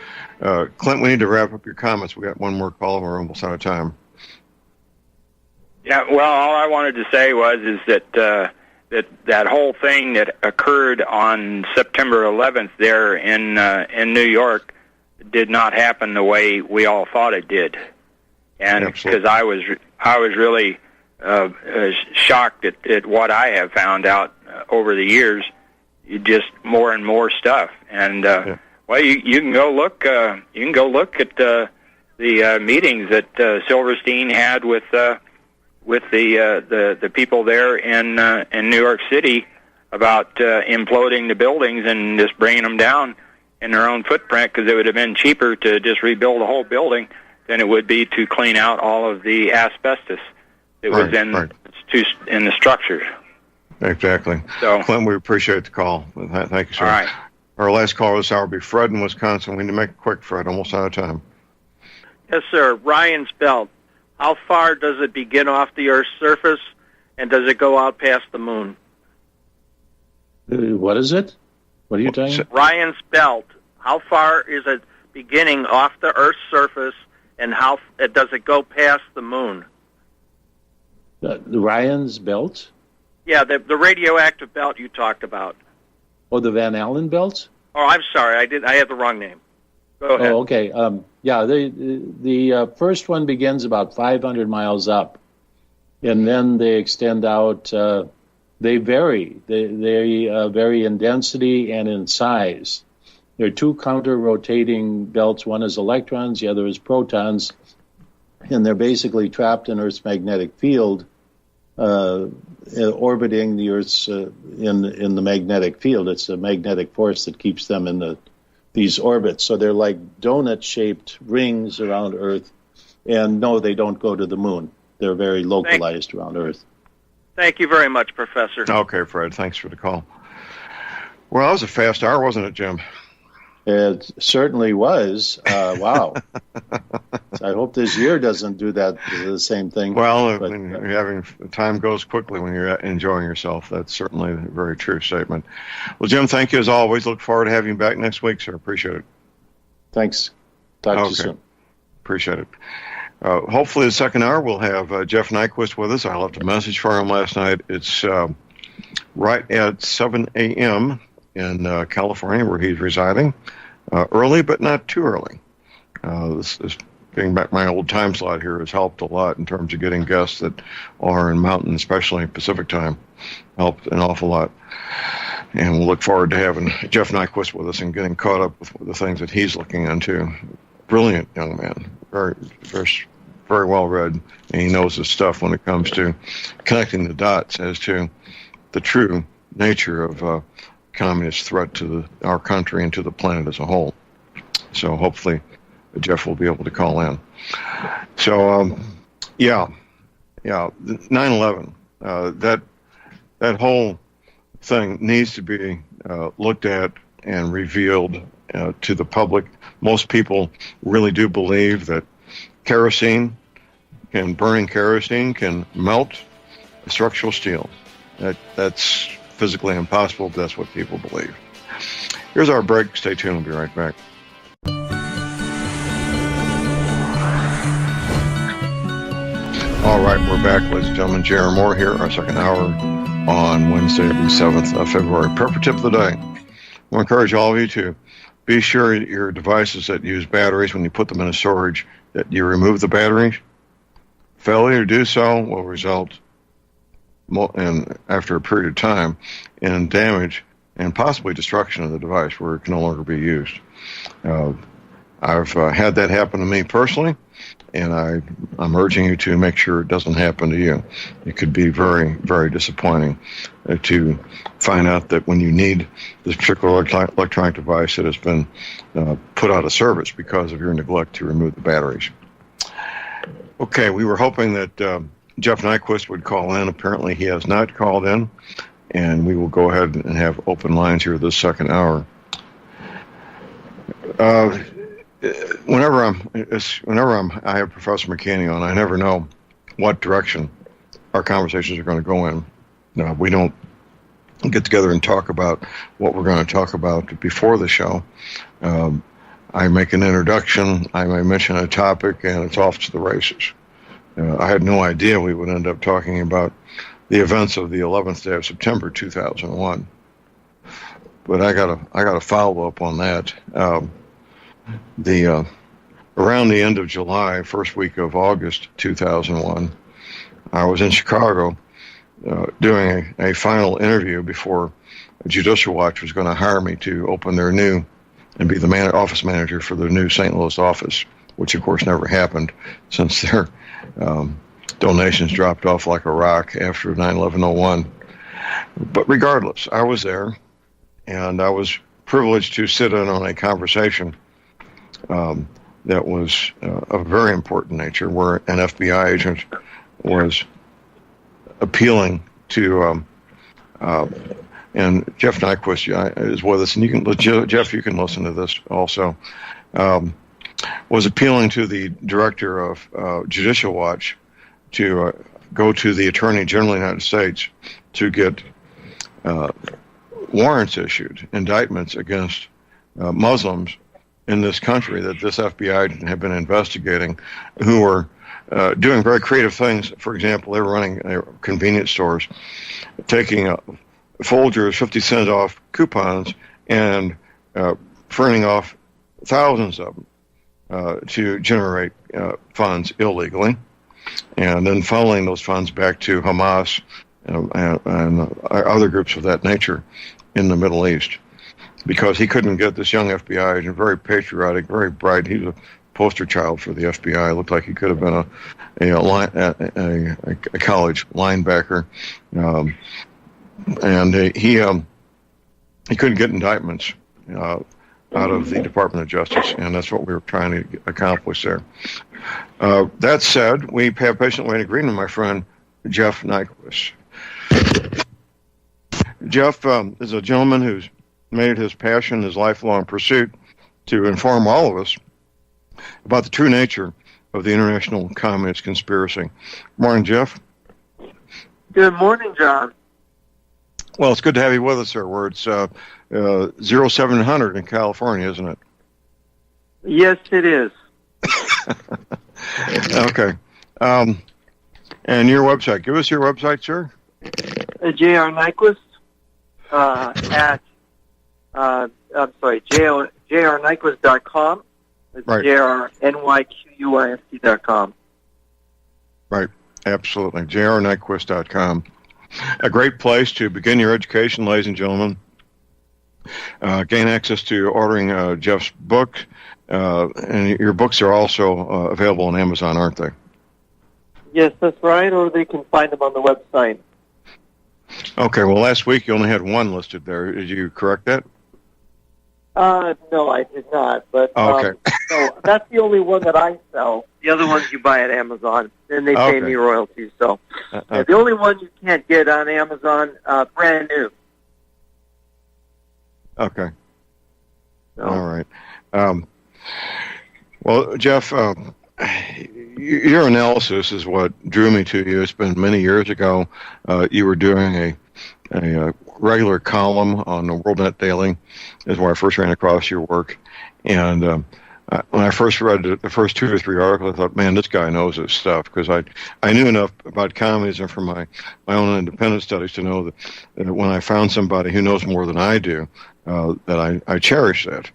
Clint, we need to wrap up your comments. We got one more call. We're almost out of time. Yeah, well, all I wanted to say is that that whole thing that occurred on September 11th there in New York did not happen the way we all thought it did, and because I was really shocked at what I have found out over the years, just more and more stuff. And well, you can go look. You can go look at the meetings that Silverstein had with the people there in New York City about imploding the buildings and just bringing them down in their own footprint, because it would have been cheaper to just rebuild the whole building than it would be to clean out all of the asbestos that was in the structures. Exactly. So, Clint, we appreciate the call. Thank you, sir. All right. Our last caller this hour will be Fred in Wisconsin. We need to make it quick, Fred. Almost out of time. Yes, sir. Ryan's belt. How far does it begin off the Earth's surface, and does it go out past the moon? What is it? What are you talking about? Ryan's belt. How far is it beginning off the Earth's surface, and how does it go past the moon? The Ryan's belt? Yeah, the radioactive belt you talked about. Oh, the Van Allen belts? Oh, I'm sorry. I had the wrong name. Go ahead. Oh, okay. Yeah, the first one begins about 500 miles up, and then they extend out. They vary. They vary in density and in size. There are two counter-rotating belts. One is electrons, the other is protons, and they're basically trapped in Earth's magnetic field, orbiting the Earth's in the magnetic field. It's the magnetic force that keeps them in these orbits. So they're like donut-shaped rings around Earth. And no, they don't go to the moon. They're very localized around Earth. Thank you very much, Professor. Okay, Fred. Thanks for the call. Well, that was a fast hour, wasn't it, Jim? It certainly was. Wow. I hope this year doesn't do the same thing. Well, when you're having time goes quickly when you're enjoying yourself. That's certainly a very true statement. Well, Jim, thank you as always. Look forward to having you back next week, sir. Appreciate it. Thanks. Talk to you soon. Appreciate it. Hopefully the second hour we'll have Jeff Nyquist with us. I left a message for him last night. It's right at 7 a.m. in California, where he's residing. Early, but not too early. This getting back my old time slot here has helped a lot in terms of getting guests that are in Mountain, especially Pacific time. Helped an awful lot. And we'll look forward to having Jeff Nyquist with us and getting caught up with the things that he's looking into. Brilliant young man. Very, very, very well read. And he knows his stuff when it comes to connecting the dots as to the true nature of communist threat to our country and to the planet as a whole. So hopefully Jeff will be able to call in. So, 9/11, that whole thing needs to be looked at and revealed to the public. Most people really do believe that burning kerosene can melt structural steel. That's physically impossible, but that's what people believe. Here's our break. Stay tuned. We'll be right back. All right, we're back, ladies and gentlemen. J.R. Moore here, our second hour on Wednesday, the 7th of February. Prepper tip of the day. I want to encourage all of you to be sure your devices that use batteries, when you put them in a storage, that you remove the batteries. Failure to do so will result, and after a period of time, in damage and possibly destruction of the device where it can no longer be used. I've had that happen to me personally, and I'm urging you to make sure it doesn't happen to you. It could be very, very disappointing to find out that when you need this particular electronic device, it has been put out of service because of your neglect to remove the batteries. Okay, we were hoping that Jeff Nyquist would call in. Apparently he has not called in, and we will go ahead and have open lines here this second hour. Whenever I have Professor McKinney on, I never know what direction our conversations are going to go in. We don't get together and talk about what we're going to talk about before the show. I make an introduction, I may mention a topic, and it's off to the races. I had no idea we would end up talking about the events of the 11th day of September 2001. But I got a follow up on that. Around the end of July, first week of August 2001, I was in Chicago doing a final interview before Judicial Watch was going to hire me to open their new and be the office manager for the new St. Louis office, which of course never happened since their donations dropped off like a rock after 9/11/01. But regardless, I was there, and I was privileged to sit in on a conversation that was of very important nature, where an FBI agent was appealing to, and Jeff Nyquist is with us, and Jeff, you can listen to this also, was appealing to the director of Judicial Watch to go to the Attorney General of the United States to get warrants issued, indictments against Muslims in this country that this FBI agent had been investigating, who were doing very creative things. For example, they were running convenience stores, taking Folgers 50 cent off coupons and printing off thousands of them to generate funds illegally, and then funneling those funds back to Hamas and other groups of that nature in the Middle East, because he couldn't get this young FBI agent, very patriotic, very bright. He was a poster child for the FBI. It looked like he could have been a college linebacker, and he couldn't get indictments out of the Department of Justice, and that's what we were trying to accomplish there. That said, we have patiently waited agreement, my friend Jeff Nyquist. Jeff is a gentleman who's made it his passion, his lifelong pursuit, to inform all of us about the true nature of the international communist conspiracy. Morning, Jeff. Good morning, John. Well, it's good to have you with us, sir. Where it's 0700 in California, isn't it? Yes, it is. Okay. And your website. Give us your website, sir. J.R. Nyquist at, jrnyquist.com. It's right. jrnyquist.com. Right. Absolutely. jrnyquist.com. A great place to begin your education, ladies and gentlemen. Gain access to ordering Jeff's book. And your books are also available on Amazon, aren't they? Yes, that's right, or they can find them on the website. Okay, well, last week you only had one listed there. Did you correct that? No, I did not. But okay. So that's the only one that I sell. The other ones you buy at Amazon, and they pay me royalties. So the only one you can't get on Amazon, brand new. Okay. So. All right. Well, Jeff, your analysis is what drew me to you. It's been many years ago. You were doing a regular column on the WorldNet Daily, is where I first ran across your work. And when I first read the first 2 or 3 articles, I thought, man, this guy knows his stuff, because I knew enough about communism from my own independent studies to know that when I found somebody who knows more than I do, that I cherish that.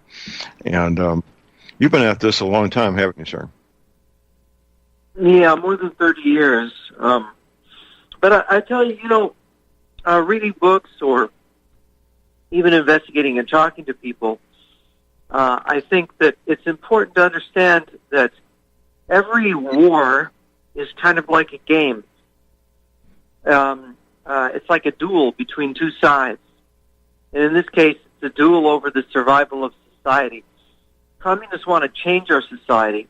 And you've been at this a long time, haven't you, sir? Yeah, more than 30 years. But I tell you, reading books or even investigating and talking to people, I think that it's important to understand that every war is kind of like a game. It's like a duel between two sides. And in this case, it's a duel over the survival of society. Communists want to change our society.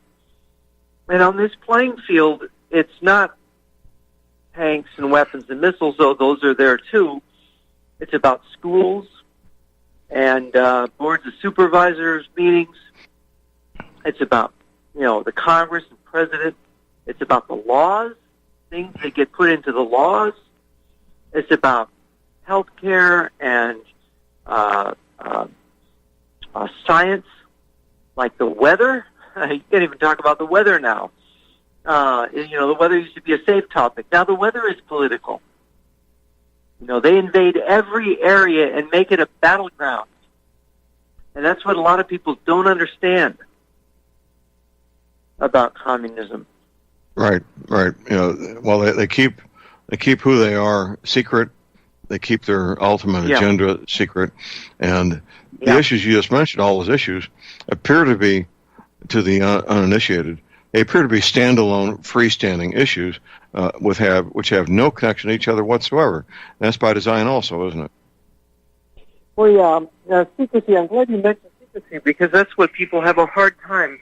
And on this playing field, it's not tanks and weapons and missiles, though those are there too. It's about schools and boards of supervisors meetings. It's about, the Congress and president. It's about the laws, things that get put into the laws. It's about healthcare and science, like the weather. You can't even talk about the weather now. The weather used to be a safe topic. Now the weather is political. They invade every area and make it a battleground. And that's what a lot of people don't understand about communism. Right. Well, they keep who they are secret. They keep their ultimate agenda secret. And the issues you just mentioned, all those issues, appear to be, to the uninitiated, they appear to be standalone, freestanding issues which have no connection to each other whatsoever. And that's by design also, isn't it? Well, secrecy. I'm glad you mentioned secrecy, because that's what people have a hard time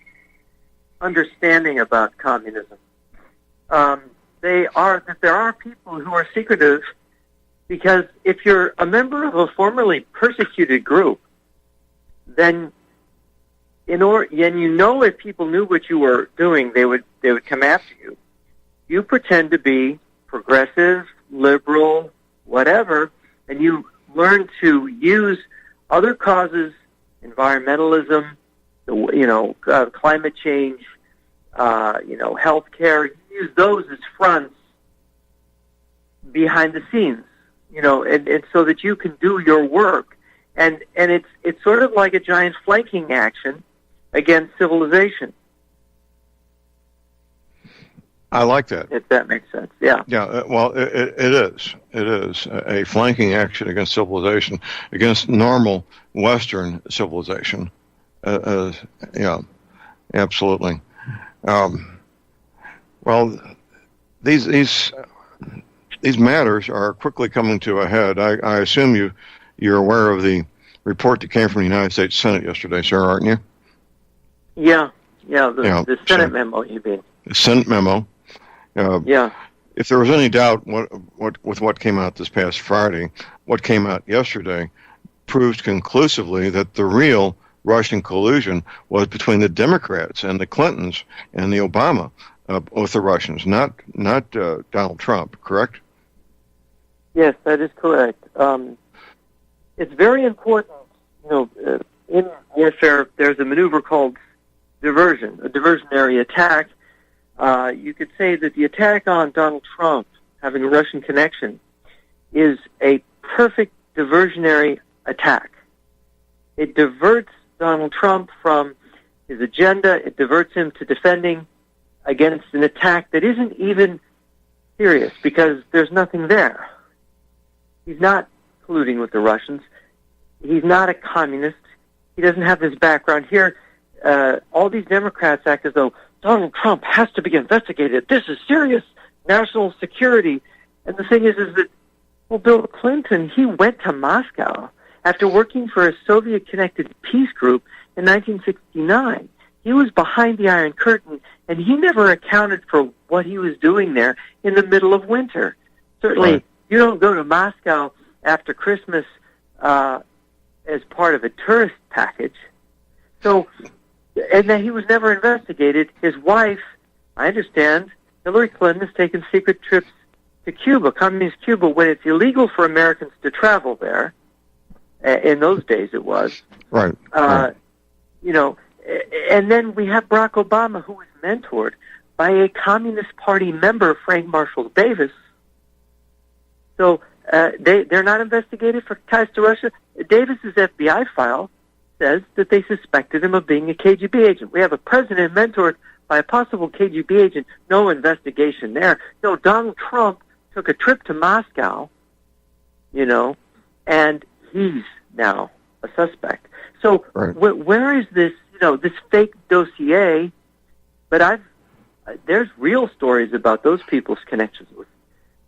understanding about communism. There are people who are secretive, because if you're a member of a formerly persecuted group, then if people knew what you were doing, they would come after you. You pretend to be progressive, liberal, whatever, and you learn to use other causes, environmentalism, climate change, healthcare. You use those as fronts behind the scenes, and so that you can do your work. And it's sort of like a giant flanking action against civilization. I like that. If that makes sense, yeah. Yeah, well, it is. It is a flanking action against civilization, against normal Western civilization. Yeah, absolutely. Well, these matters are quickly coming to a head. I assume you're aware of the report that came from the United States Senate yesterday, sir, aren't you? Yeah. The Senate memo, you mean? The Senate memo. Yeah. If there was any doubt with what came out this past Friday, what came out yesterday proves conclusively that the real Russian collusion was between the Democrats and the Clintons and the Obama with the Russians, not Donald Trump, correct? Yes, that is correct. It's very important, in warfare, there's a maneuver called diversion, a diversionary attack. You could say that the attack on Donald Trump, having a Russian connection, is a perfect diversionary attack. It diverts Donald Trump from his agenda. It diverts him to defending against an attack that isn't even serious because there's nothing there. He's not colluding with the Russians. He's not a communist. He doesn't have this background here. All these Democrats act as though Donald Trump has to be investigated. This is serious national security. And the thing is that, Bill Clinton, he went to Moscow after working for a Soviet-connected peace group in 1969. He was behind the Iron Curtain, and he never accounted for what he was doing there in the middle of winter. Certainly, Right. You don't go to Moscow after Christmas as part of a tourist package. So, and then he was never investigated. His wife, I understand, Hillary Clinton, has taken secret trips to Cuba, communist Cuba, when it's illegal for Americans to travel there. In those days it was. Right. And then we have Barack Obama, who was mentored by a Communist Party member, Frank Marshall Davis. So they're not investigated for ties to Russia. Davis's FBI file says that they suspected him of being a KGB agent. We have a president mentored by a possible KGB agent. No investigation there. No, Donald Trump took a trip to Moscow, and he's now a suspect. So Right. where is this, this fake dossier? But there's real stories about those people's connections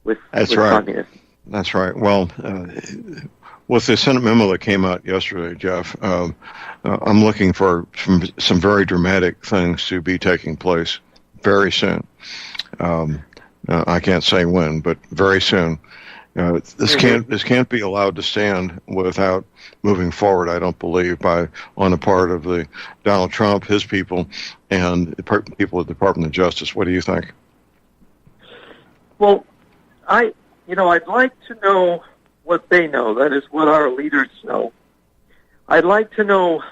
with That's right. communism. That's right. Well, with the Senate memo that came out yesterday, Jeff, I'm looking for some very dramatic things to be taking place very soon. I can't say when, but very soon. This can't be allowed to stand without moving forward. I don't believe on the part of the Donald Trump, his people, and the people at the Department of Justice. What do you think? Well, I'd like to know what they know. That is what our leaders know. I'd like to know,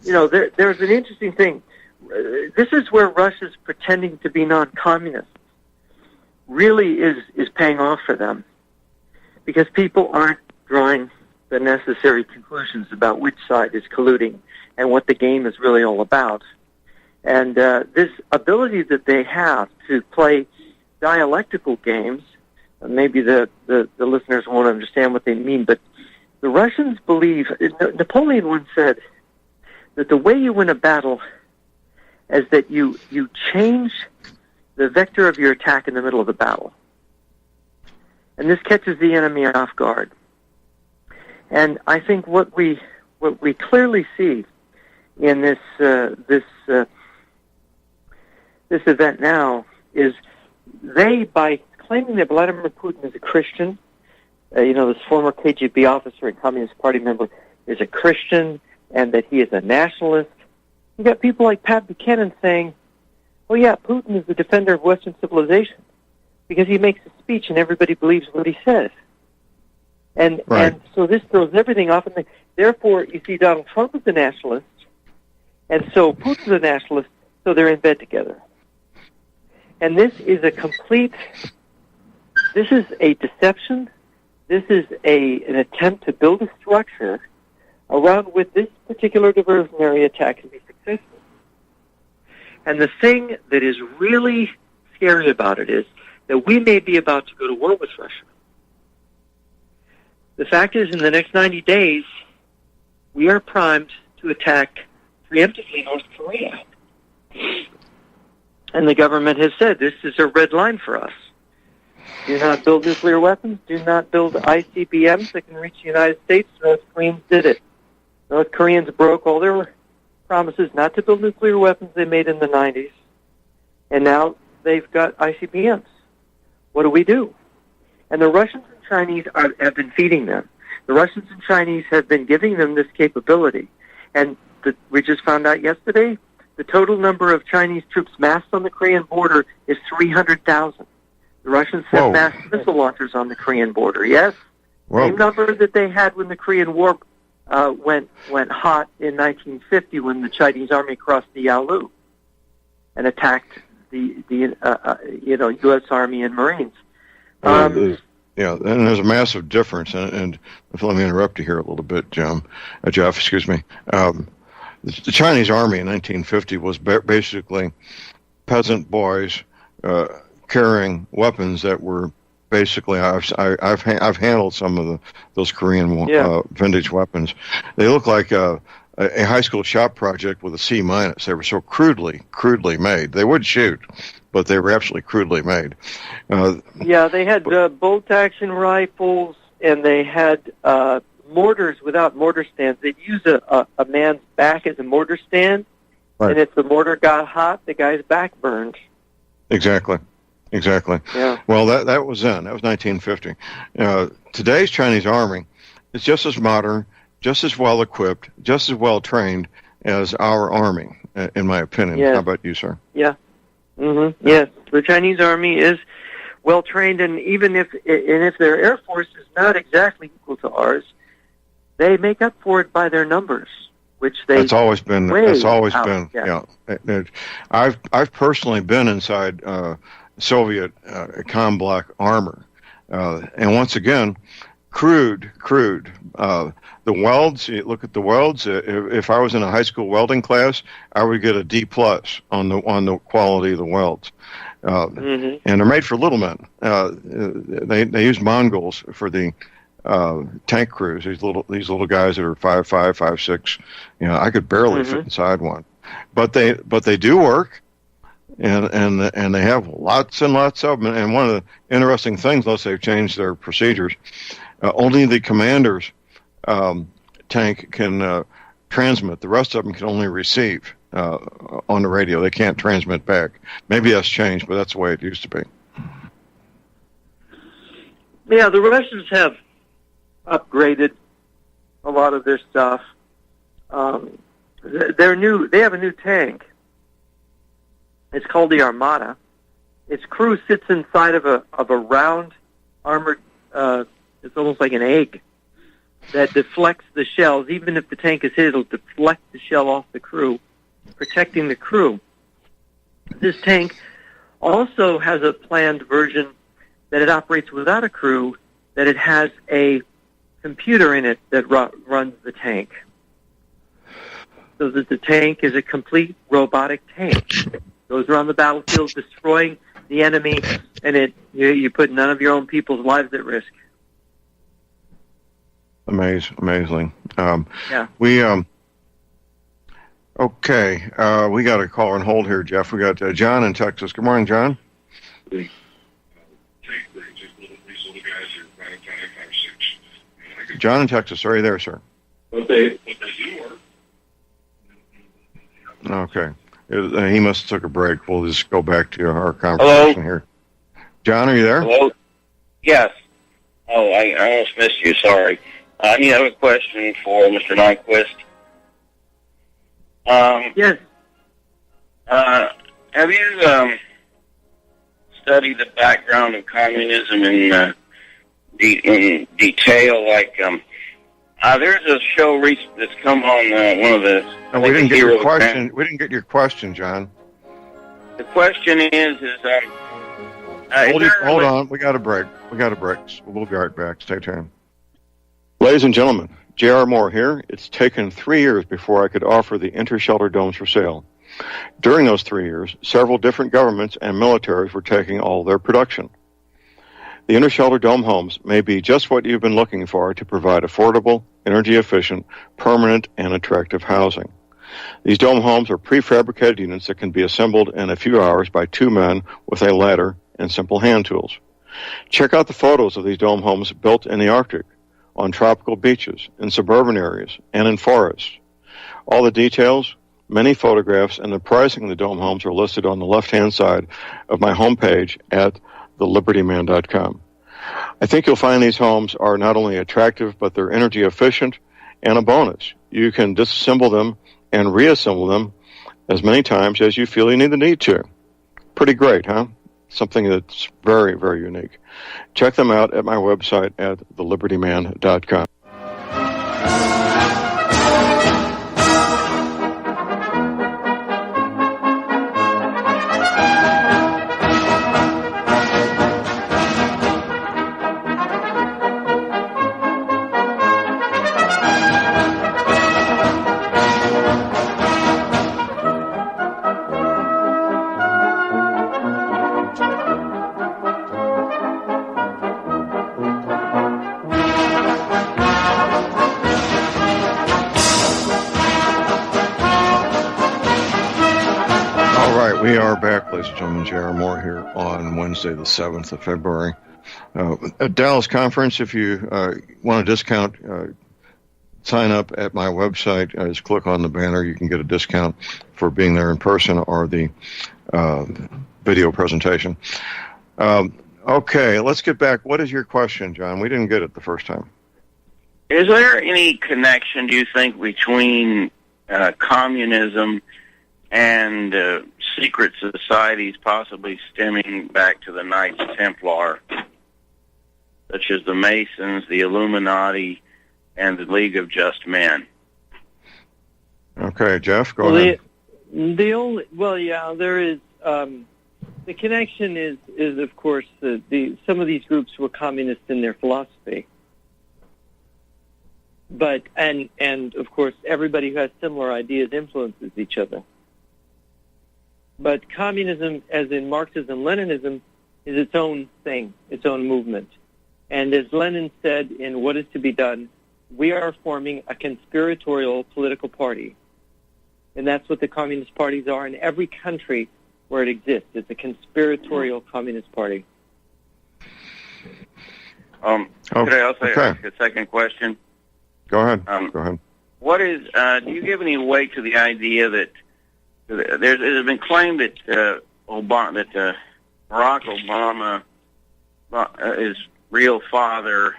there's an interesting thing. This is where Russia's pretending to be non-communist really is paying off for them, because people aren't drawing the necessary conclusions about which side is colluding and what the game is really all about. And this ability that they have to play dialectical games, maybe the listeners won't understand what they mean, but the Russians believe, Napoleon once said that the way you win a battle is that you change the vector of your attack in the middle of the battle. And this catches the enemy off guard. And I think what we clearly see in this event now is they, by claiming that Vladimir Putin is a Christian, this former KGB officer and Communist Party member is a Christian, and that he is a nationalist. You got people like Pat Buchanan saying, "Oh yeah, Putin is the defender of Western civilization because he makes a speech and everybody believes what he says." And so this throws everything off, and therefore you see Donald Trump is a nationalist, and so Putin's a nationalist, so they're in bed together. And this is a deception this is an attempt to build a structure around which this particular diversionary attack can be successful. And the thing that is really scary about it is that we may be about to go to war with Russia. The fact is, in the next 90 days, we are primed to attack preemptively North Korea. And the government has said this is a red line for us. Do not build nuclear weapons. Do not build ICBMs that can reach the United States. North Koreans did it. North Koreans broke all their promises not to build nuclear weapons they made in the 90s. And now they've got ICBMs. What do we do? And the Russians and Chinese have been feeding them. The Russians and Chinese have been giving them this capability. And we just found out yesterday, the total number of Chinese troops massed on the Korean border is 300,000. The Russians have massed missile launchers on the Korean border. Yes, same number that they had when the Korean War went hot in 1950 when the Chinese army crossed the Yalu and attacked the U.S. Army and Marines. And there's a massive difference. And if let me interrupt you here a little bit, Jeff. Excuse me. The Chinese army in 1950 was basically peasant boys carrying weapons that were basically. I've handled some of those Korean vintage weapons. They look like a high school shop project with a C-. They were so crudely made. They would shoot, but they were absolutely crudely made. They had bolt-action rifles, and they had mortars without mortar stands. They'd use a man's back as a mortar stand, and if the mortar got hot, the guy's back burned. Exactly. Yeah. Well, that was then. That was 1950. Today's Chinese army is just as modern, just as well equipped, just as well trained as our army, in my opinion. Yes. How about you, sir? Yeah. Mm-hmm. Yes, the Chinese army is well trained, and even if their air force is not exactly equal to ours, they make up for it by their numbers, which they. That's always been. Yeah. I've personally been inside Soviet comm block armor, and once again, crude. The welds. You look at the welds. If I was in a high school welding class, I would get a D+ on the quality of the welds. And they're made for little men. They use Mongols for the tank crews. These little guys that are 5'5", 5'6". I could barely fit inside one, but they do work, and they have lots and lots of them. And one of the interesting things, unless they've changed their procedures, only the commander's tank can transmit. The rest of them can only receive on the radio. They can't transmit back. Maybe that's changed, but that's the way it used to be. Yeah, the Russians have upgraded a lot of their stuff. They have a new tank. It's called the Armada. Its crew sits inside of a round armored. It's almost like an egg that deflects the shells. Even if the tank is hit, it'll deflect the shell off the crew, protecting the crew. This tank also has a planned version that it operates without a crew, that it has a computer in it that runs the tank. So that the tank is a complete robotic tank. Goes around the battlefield destroying the enemy, and you put none of your own people's lives at risk. Amazing. Yeah. We got a caller on hold here, Jeff. We got John in Texas. Good morning, John. John in Texas. Are you there, sir? Okay. Okay. He must have took a break. We'll just go back to our conversation here. John, are you there? Hello? Yes. Oh, I almost missed you. Sorry. I have a question for Mr. Nyquist. Yes. Have you studied the background of communism in detail? Like, there's a show that's come on one of the. No, we didn't get your question. We didn't get your question, John. The question is Hold on. We got a break. We'll be right back. Stay tuned. Ladies and gentlemen, J.R. Moore here. It's taken 3 years before I could offer the inter-shelter domes for sale. During those 3 years, several different governments and militaries were taking all their production. The inter-shelter dome homes may be just what you've been looking for to provide affordable, energy-efficient, permanent, and attractive housing. These dome homes are prefabricated units that can be assembled in a few hours by 2 men with a ladder and simple hand tools. Check out the photos of these dome homes built in the Arctic, on tropical beaches, in suburban areas, and in forests. All the details, many photographs, and the pricing of the dome homes are listed on the left-hand side of my homepage at thelibertyman.com. I think you'll find these homes are not only attractive, but they're energy efficient, and a bonus. You can disassemble them and reassemble them as many times as you feel you need to. Pretty great, huh? Something that's very, very unique. Check them out at my website at thelibertyman.com. We are back, ladies and gentlemen. J.R. Moore here on Wednesday, the 7th of February. At Dallas Conference, if you want a discount, sign up at my website. Just click on the banner. You can get a discount for being there in person or the video presentation. Okay, let's get back. What is your question, John? We didn't get it the first time. Is there any connection, do you think, between communism and secret societies possibly stemming back to the Knights Templar, such as the Masons, the Illuminati, and the League of Just Men? Okay, Jeff, go ahead. There is the connection is of course some of these groups were communist in their philosophy, but and of course everybody who has similar ideas influences each other. But communism, as in Marxism-Leninism, is its own thing, its own movement. And as Lenin said in What Is to Be Done, we are forming a conspiratorial political party. And that's what the communist parties are in every country where it exists. It's a conspiratorial communist party. Could I also ask a second question? Go ahead. What is, do you give any weight to the idea that it has been claimed that Barack Obama, his real father,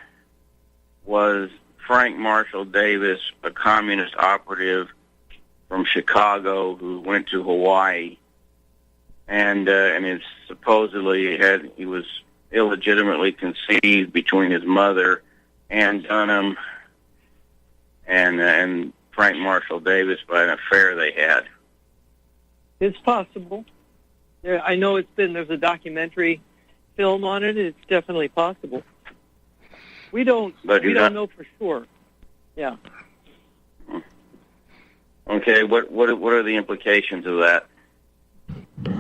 was Frank Marshall Davis, a communist operative from Chicago who went to Hawaii, and is supposedly he was illegitimately conceived between his mother, Ann Dunham, and Frank Marshall Davis by an affair they had. It's possible. I know there's a documentary film on it. It's definitely possible. We don't know for sure. Yeah. Okay. What are the implications of that?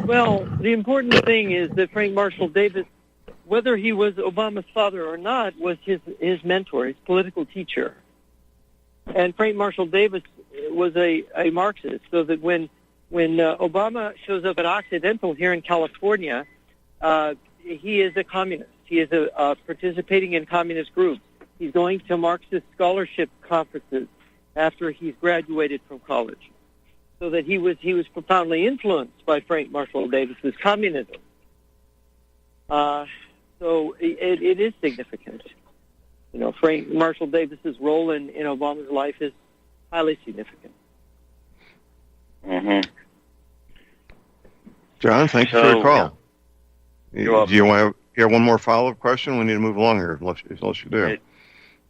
Well, the important thing is that Frank Marshall Davis, whether he was Obama's father or not, was his mentor, his political teacher. And Frank Marshall Davis was a Marxist, so that when Obama shows up at Occidental here in California, he is a communist. He is participating in communist groups. He's going to Marxist scholarship conferences after he's graduated from college, so that he was profoundly influenced by Frank Marshall Davis's communism. So it is significant. You know, Frank Marshall Davis's role in Obama's life is highly significant. Mm-hmm. John, thank you for your call. Do you have one more follow-up question? We need to move along here, unless you do.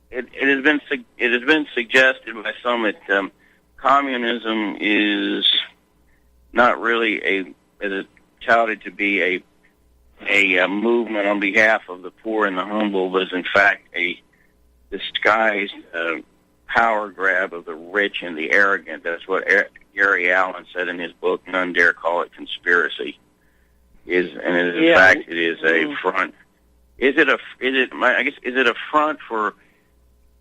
It has been suggested by some that communism is not really is touted to be a a movement on behalf of the poor and the humble was in fact a disguised power grab of the rich and the arrogant. That's what Gary Allen said in his book, None Dare Call It Conspiracy. In fact, it is a front. Is it a front for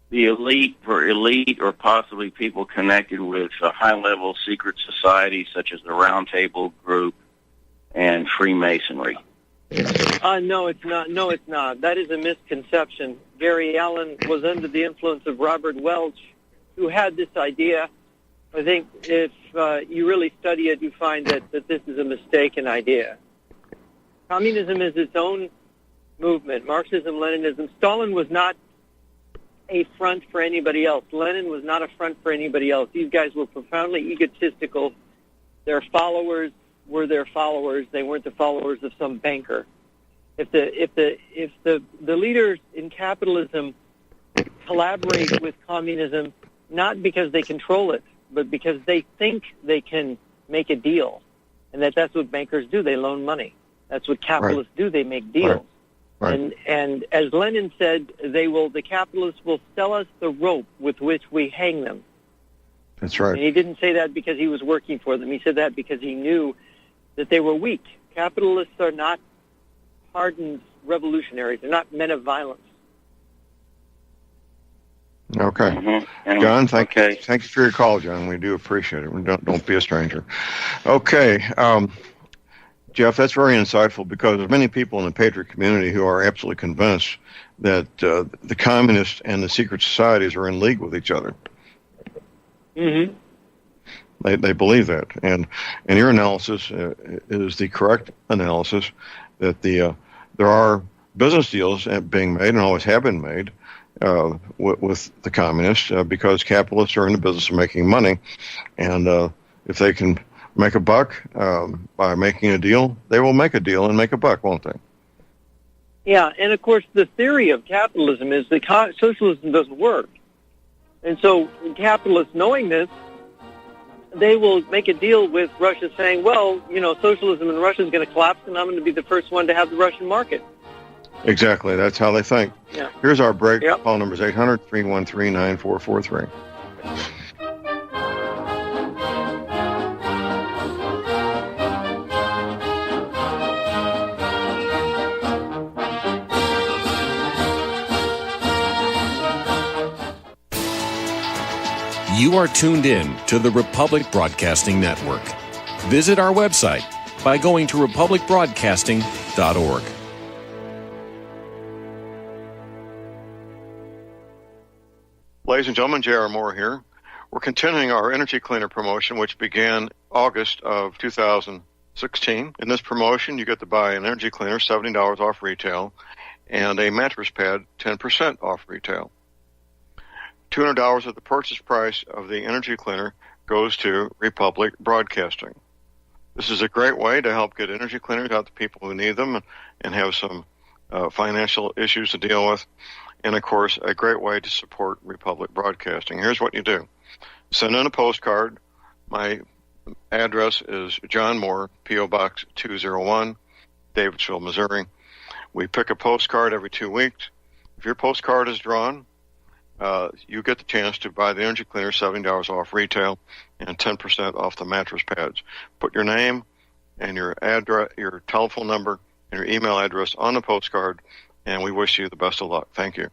the elite, or possibly people connected with high-level secret societies such as the Round Table Group and Freemasonry? No, it's not. No, it's not. That is a misconception. Gary Allen was under the influence of Robert Welch, who had this idea. I think if you really study it, you find that this is a mistaken idea. Communism is its own movement. Marxism, Leninism. Stalin was not a front for anybody else. Lenin was not a front for anybody else. These guys were profoundly egotistical. Their followers were their followers. They weren't the followers of some banker. If the leaders in capitalism collaborate with communism, not because they control it, but because they think they can make a deal, and that's what bankers do. They loan money. That's what capitalists do. They make deals. Right. And as Lenin said, the capitalists will sell us the rope with which we hang them. That's right. And he didn't say that because he was working for them. He said that because he knew that they were weak. Capitalists are not hardened revolutionaries. They're not men of violence. Okay. Mm-hmm. John, thank you for your call, John. We do appreciate it. Don't be a stranger. Okay. Jeff, that's very insightful, because there's many people in the patriot community who are absolutely convinced that the communists and the secret societies are in league with each other. Mm-hmm. They believe that, and your analysis is the correct analysis, that there are business deals being made and always have been made with the communists, because capitalists are in the business of making money, and if they can make a buck by making a deal, they will make a deal and make a buck, won't they? Yeah, and of course the theory of capitalism is that socialism doesn't work. And so capitalists, knowing this, they will make a deal with Russia saying, well, socialism in Russia is going to collapse and I'm going to be the first one to have the Russian market. Exactly, that's how they think. Yeah. Here's our break. Yep. Phone number is 800-313-9443. You are tuned in to the Republic Broadcasting Network. Visit our website by going to republicbroadcasting.org. Ladies and gentlemen, J.R. Moore here. We're continuing our energy cleaner promotion, which began August of 2016. In this promotion, you get to buy an energy cleaner, $70 off retail, and a mattress pad, 10% off retail. $200 of the purchase price of the energy cleaner goes to Republic Broadcasting. This is a great way to help get energy cleaners out to people who need them and have some financial issues to deal with. And, of course, a great way to support Republic Broadcasting. Here's what you do. Send in a postcard. My address is John Moore, P.O. Box 201, Davidsville, Missouri. We pick a postcard every 2 weeks. If your postcard is drawn, you get the chance to buy the energy cleaner, $70 off retail, and 10% off the mattress pads. Put your name and your address, your telephone number, and your email address on the postcard, and we wish you the best of luck. Thank you.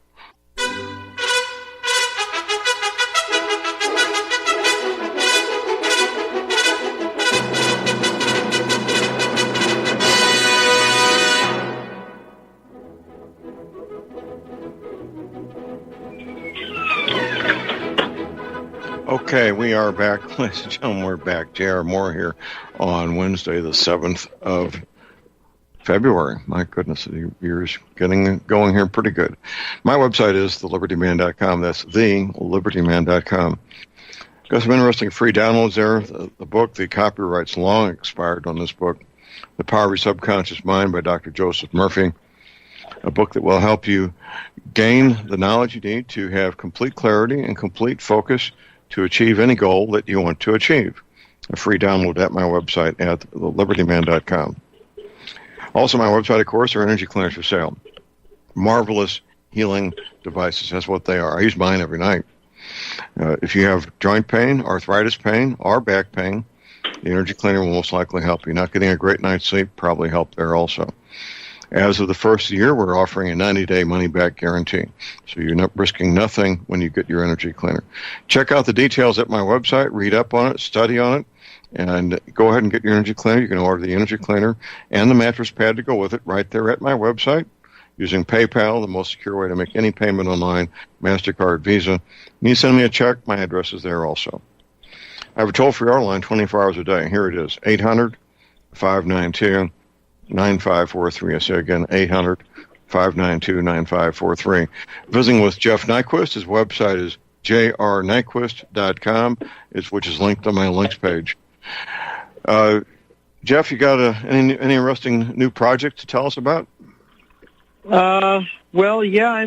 Okay, we are back, ladies and gentlemen. We're back. J.R. Moore here on Wednesday, the 7th of February. My goodness, the year's getting going here pretty good. My website is thelibertyman.com. That's thelibertyman.com. Got some interesting free downloads there. The book, the copyright's long expired on this book, The Power of Your Subconscious Mind by Dr. Joseph Murphy. A book that will help you gain the knowledge you need to have complete clarity and complete focus to achieve any goal that you want to achieve. A free download at my website at thelibertyman.com. Also, my website, of course, are energy cleaners for sale. Marvelous healing devices. That's what they are. I use mine every night. If you have joint pain, arthritis pain, or back pain, the energy cleaner will most likely help you. Not getting a great night's sleep probably help there also. As of the first year, we're offering a 90-day money-back guarantee. So you're not risking nothing when you get your energy cleaner. Check out the details at my website. Read up on it. Study on it. And go ahead and get your energy cleaner. You can order the energy cleaner and the mattress pad to go with it right there at my website using PayPal, the most secure way to make any payment online, MasterCard, Visa. When you send me a check, my address is there also. I have a toll-free order line 24 hours a day. Here it is, 800-592-9543. I say again, 800-592-9543. Visiting with Jeff Nyquist. His website is jrnyquist.com, which is linked on my links page. Jeff, you got any interesting new project to tell us about? Well, yeah,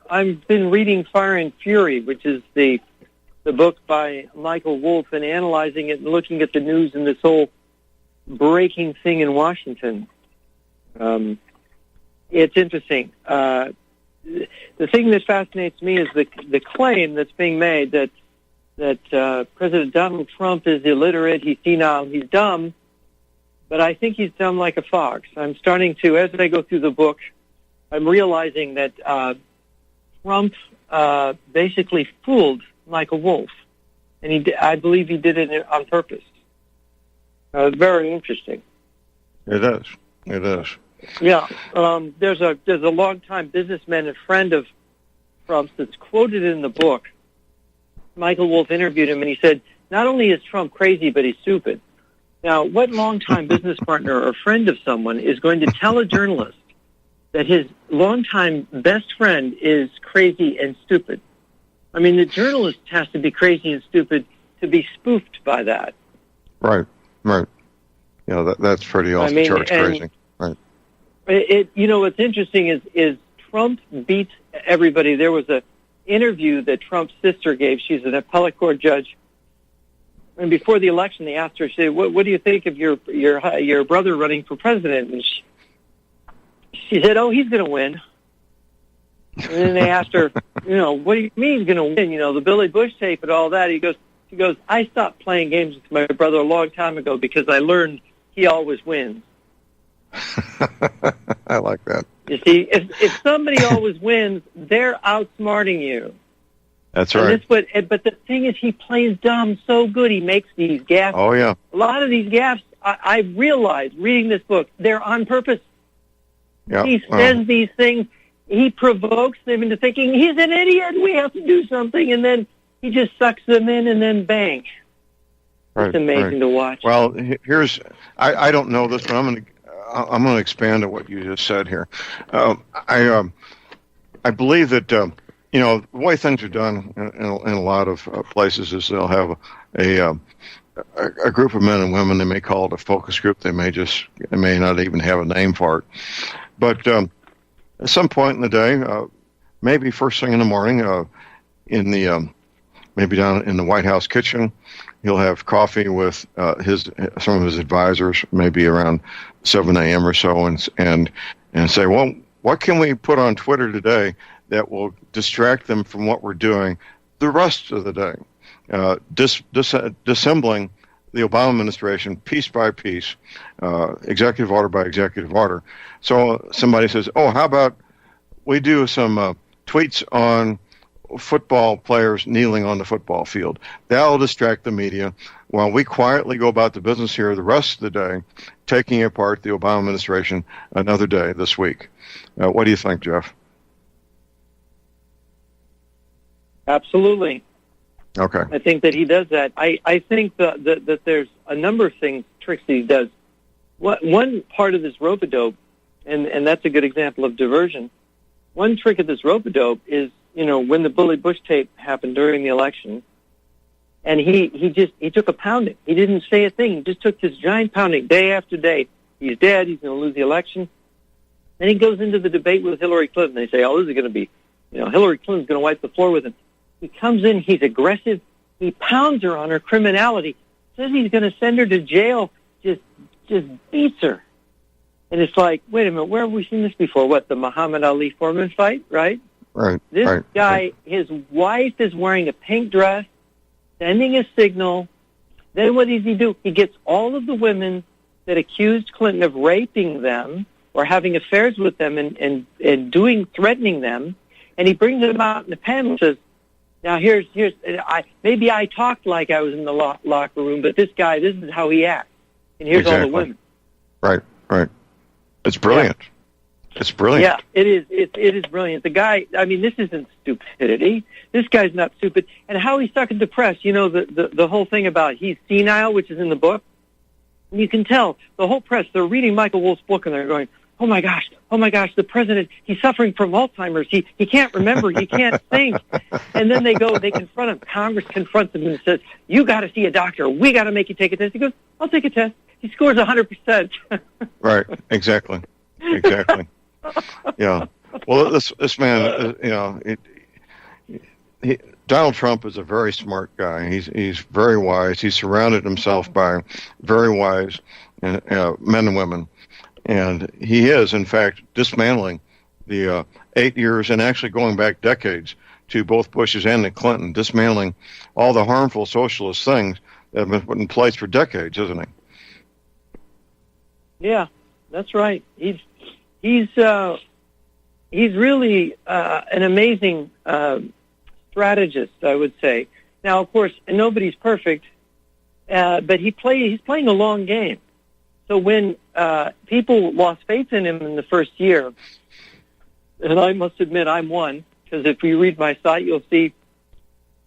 I've been reading Fire and Fury, which is the book by Michael Wolff, and analyzing it and looking at the news and this whole breaking thing in Washington. It's interesting. The thing that fascinates me is the claim that's being made that President Donald Trump is illiterate, he's senile, he's dumb, but I think he's dumb like a fox. I'm starting to, as I go through the book, I'm realizing that Trump basically fooled Michael Wolff, and I believe he did it on purpose. Very interesting. It is. It is. Yeah. There's a longtime businessman and friend of Trump's that's quoted in the book. Michael Wolff interviewed him, and he said, not only is Trump crazy, but he's stupid. Now, what longtime business partner or friend of someone is going to tell a journalist that his longtime best friend is crazy and stupid? I mean, the journalist has to be crazy and stupid to be spoofed by that. Right. Yeah, that's pretty off the charts crazy. Right. What's interesting is Trump beats everybody. There was a interview that Trump's sister gave. She's an appellate court judge. And before the election, they asked her, she said, what do you think of your brother running for president? And she said, oh, he's going to win. And then they asked her, what do you mean he's going to win? The Billy Bush tape and all that. She goes, I stopped playing games with my brother a long time ago because I learned he always wins. I like that. You see, if somebody always wins, they're outsmarting you. That's right. But the thing is, he plays dumb so good. He makes these gaffes. Oh, yeah. A lot of these gaffes, I realized reading this book, they're on purpose. Yep. He says these things. He provokes them into thinking, he's an idiot, we have to do something, and then he just sucks them in, and then bang. It's amazing to watch. Well, here's, I don't know this, but I'm going to expand on what you just said here. I believe that the way things are done in a lot of places is they'll have a group of men and women. They may call it a focus group. They may not even have a name for it. But at some point in the day, maybe first thing in the morning, maybe down in the White House kitchen, he'll have coffee with some of his advisors, maybe around 7 a.m. or so, and say, well, what can we put on Twitter today that will distract them from what we're doing the rest of the day? Disassembling the Obama administration piece by piece, executive order by executive order. So somebody says, oh, how about we do some tweets on football players kneeling on the football field? That'll distract the media while we quietly go about the business here the rest of the day, taking apart the Obama administration another day this week. What do you think, Jeff? Absolutely. Okay. I think that he does that. I think that there's a number of tricks that he does. One part of this rope-a-dope, and that's a good example of diversion. One trick of this rope-a-dope is, when the Billy Bush tape happened during the election, and he took a pounding. He didn't say a thing. He just took this giant pounding day after day. He's dead. He's going to lose the election. Then he goes into the debate with Hillary Clinton. They say, oh, this is going to be, Hillary Clinton's going to wipe the floor with him. He comes in. He's aggressive. He pounds her on her criminality. Says he's going to send her to jail. Just beats her. And it's like, wait a minute, where have we seen this before? What, the Muhammad Ali Foreman fight, right? Right. This guy, his wife is wearing a pink dress, sending a signal. Then what does he do? He gets all of the women that accused Clinton of raping them or having affairs with them and threatening them, and he brings them out in the panel and says, now maybe I talked like I was in the locker room, but this guy, this is how he acts. And here's all the women. Right. It's brilliant. Yeah. It's brilliant. Yeah, it is. It is brilliant. The guy, I mean, this isn't stupidity. This guy's not stupid. And how he's stuck in the press, you know, the whole thing about he's senile, which is in the book. You can tell the whole press, they're reading Michael Wolff's book and they're going, oh my gosh, the president, he's suffering from Alzheimer's. He can't remember, he can't think. And then they confront him. Congress confronts him and says, you got to see a doctor. We got to make you take a test. He goes, I'll take a test. He scores 100%. Right, exactly. Yeah. Well, this man, Donald Trump is a very smart guy. He's very wise. He's surrounded himself by very wise men and women, and he is, in fact, dismantling the 8 years and actually going back decades to both Bush's and the Clinton, dismantling all the harmful socialist things that have been put in place for decades, isn't he? Yeah, that's right. He's really an amazing strategist, I would say. Now, of course, nobody's perfect, but he's playing a long game. So when people lost faith in him in the first year, and I must admit I'm one, because if you read my site, you'll see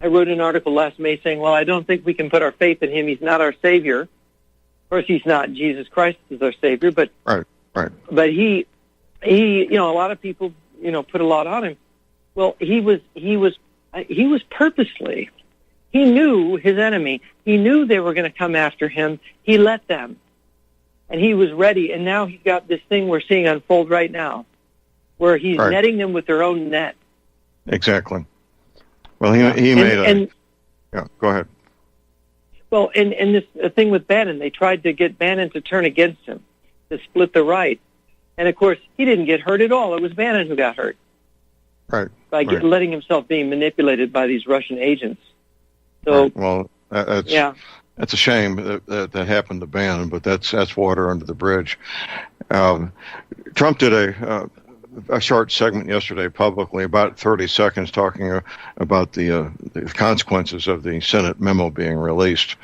I wrote an article last May saying, well, I don't think we can put our faith in him. He's not our Savior. Of course, he's not. Jesus Christ is our Savior, but right. But he, a lot of people, put a lot on him. Well, he was purposely. He knew his enemy. He knew they were going to come after him. He let them, and he was ready. And now he's got this thing we're seeing unfold right now, where he's netting them with their own net. Exactly. Well, he made yeah. Go ahead. Well, and this thing with Bannon, they tried to get Bannon to turn against him, to split the right. And, of course, he didn't get hurt at all. It was Bannon who got hurt. Right. By letting himself being manipulated by these Russian agents. So, well, that's a shame that happened to Bannon, but that's water under the bridge. Trump did a short segment yesterday publicly, about 30 seconds, talking about the consequences of the Senate memo being released.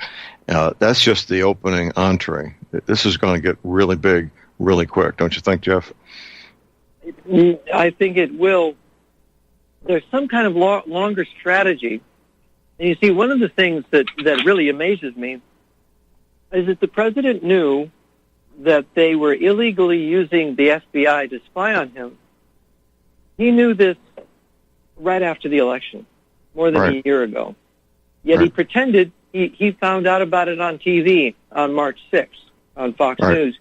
That's just the opening entree. This is going to get really big, really quick, don't you think, Jeff? I think it will. There's some kind of longer strategy. And you see, one of the things that really amazes me is that the president knew that they were illegally using the FBI to spy on him. He knew this right after the election, more than a year ago. Yet he pretended he found out about it on TV on March 6th on Fox News.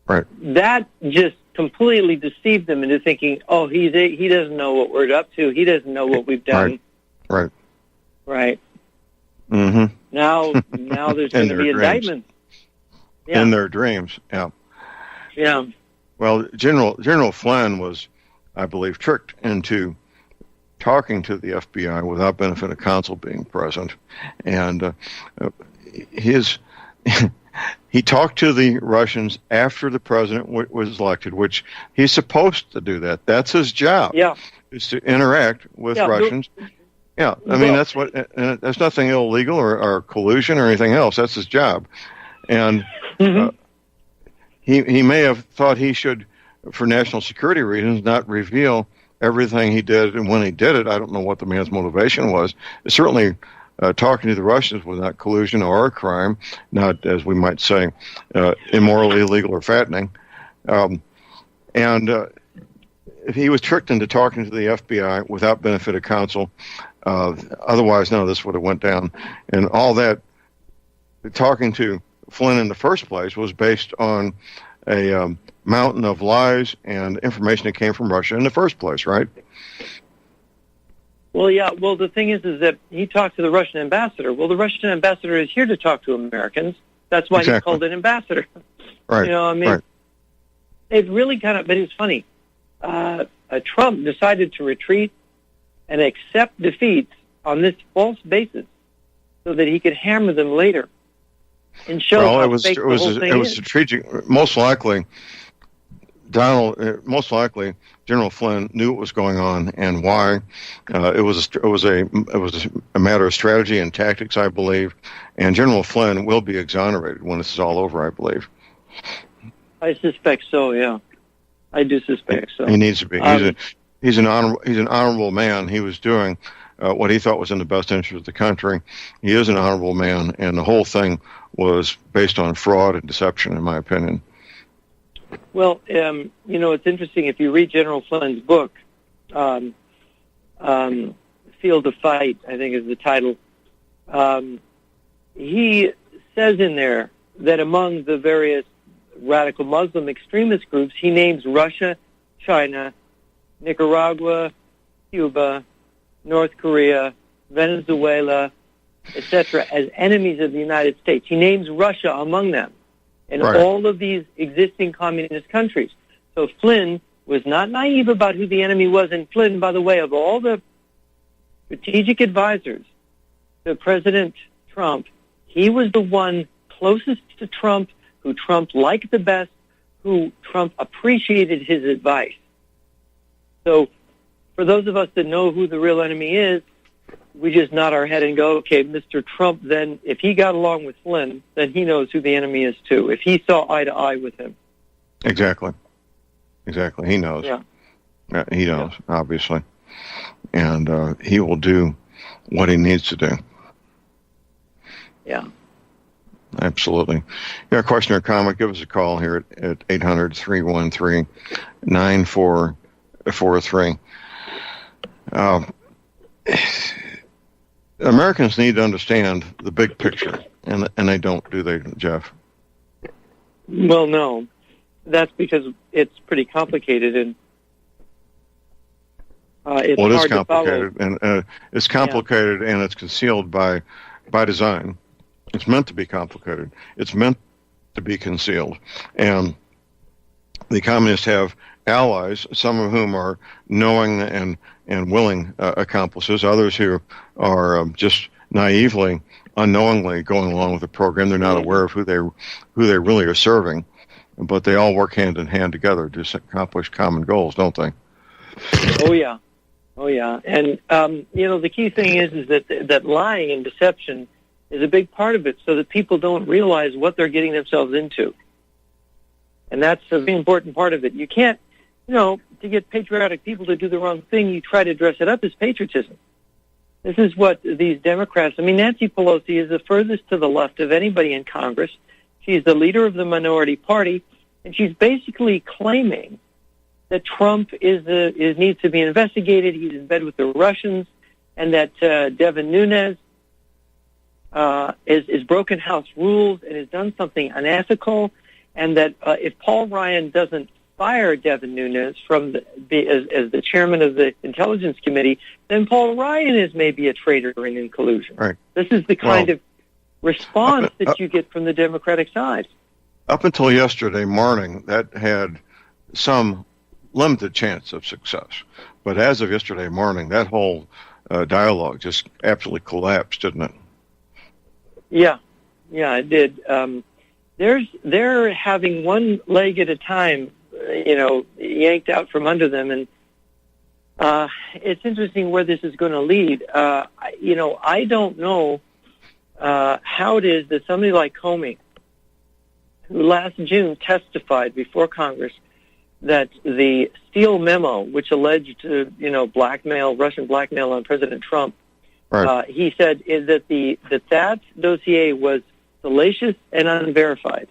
Right. That just completely deceived them into thinking, oh, he doesn't know what we're up to. He doesn't know what we've done. Right. Mm-hmm. Now there's going to be indictments. Yeah. In their dreams, yeah. Yeah. Well, General Flynn was, I believe, tricked into talking to the FBI without benefit of counsel being present, and he talked to the Russians after the president was elected, which he's supposed to do that. That's his job. Yeah. Is to interact with Russians. Yeah, I mean, that's what. There's nothing illegal or collusion or anything else. That's his job, and he may have thought he should, for national security reasons, not reveal everything he did and when he did it. I don't know what the man's motivation was. Certainly, talking to the Russians was not collusion or a crime, not, as we might say, immoral, illegal, or fattening. If he was tricked into talking to the FBI without benefit of counsel, otherwise none of this would have went down. And all that, talking to Flynn in the first place was based on a mountain of lies and information that came from Russia in the first place, right? Well, yeah. Well, the thing is that he talked to the Russian ambassador. Well, the Russian ambassador is here to talk to Americans. That's why he's called an ambassador. Right. I mean, It really but it's funny. Trump decided to retreat and accept defeats on this false basis so that he could hammer them later and show how fake the whole thing is. It was strategic. Most likely, General Flynn knew what was going on and why. It was a matter of strategy and tactics, I believe. And General Flynn will be exonerated when this is all over, I believe. I suspect so. Yeah, I do suspect so. He needs to be. He's an honorable man. He was doing what he thought was in the best interest of the country. He is an honorable man, and the whole thing was based on fraud and deception, in my opinion. Well, it's interesting. If you read General Flynn's book, Field of Fight, I think is the title, he says in there that among the various radical Muslim extremist groups, he names Russia, China, Nicaragua, Cuba, North Korea, Venezuela, etc., as enemies of the United States. He names Russia among them, and all of these existing communist countries. So Flynn was not naive about who the enemy was, and Flynn, by the way, of all the strategic advisors to President Trump, he was the one closest to Trump, who Trump liked the best, who Trump appreciated his advice. So for those of us that know who the real enemy is, we just nod our head and go, okay, Mr. Trump, then if he got along with Flynn, then he knows who the enemy is too, if he saw eye to eye with him. Exactly. He knows. Yeah. He knows, obviously. And he will do what he needs to do. Yeah. Absolutely. You got a question or comment, give us a call here at 800-313-9443. Americans need to understand the big picture, and they don't, do they, Jeff? Well, no. That's because it's pretty complicated, and it's hard to follow. And it's complicated, and it's concealed by design. It's meant to be complicated. It's meant to be concealed. And the communists have allies, some of whom are knowing and willing accomplices, others who are just naively, unknowingly going along with the program. They're not aware of who they really are serving, but they all work hand in hand together to accomplish common goals, don't they? Oh yeah. And the key thing is that lying and deception is a big part of it, so that people don't realize what they're getting themselves into. And that's a very important part of it. You can't, to get patriotic people to do the wrong thing, you try to dress it up as patriotism. This is what these Democrats, Nancy Pelosi is the furthest to the left of anybody in Congress. She's the leader of the minority party, and she's basically claiming that Trump needs to be investigated, he's in bed with the Russians, and that Devin Nunes is broken House rules and has done something unethical, and that if Paul Ryan doesn't fire Devin Nunes as the chairman of the Intelligence Committee, then Paul Ryan is maybe a traitor and in collusion. Right. This is the kind of response that you get from the Democratic side. Up until yesterday morning, that had some limited chance of success. But as of yesterday morning, that whole dialogue just absolutely collapsed, didn't it? Yeah, it did. They're having one leg at a time, yanked out from under them, and it's interesting where this is going to lead. I don't know how it is that somebody like Comey, who last June testified before Congress that the Steele memo, which alleged Russian blackmail on President Trump, right. He said is that that dossier was salacious and unverified,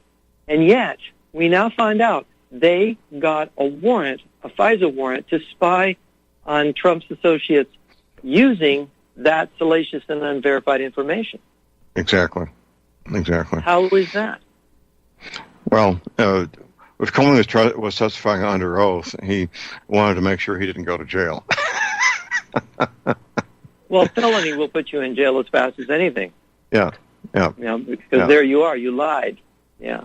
and yet we now find out they got a FISA warrant, to spy on Trump's associates using that salacious and unverified information. Exactly. How is that? Well, if Comey was testifying under oath, he wanted to make sure he didn't go to jail. Well, felony will put you in jail as fast as anything. Yeah. Because there you are, you lied. Yeah.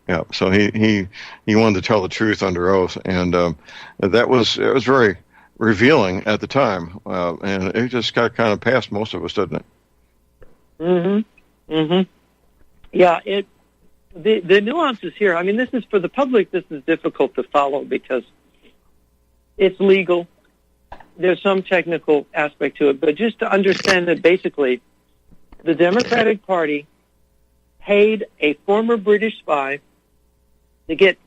Yeah. So he wanted to tell the truth under oath, and it was very revealing at the time, and it just got kind of past most of us, didn't it? Mm-hmm. Mm-hmm. Yeah. The nuances here. I mean, this is for the public. This is difficult to follow because it's legal. There's some technical aspect to it, but just to understand that basically, the Democratic Party paid a former British spy to get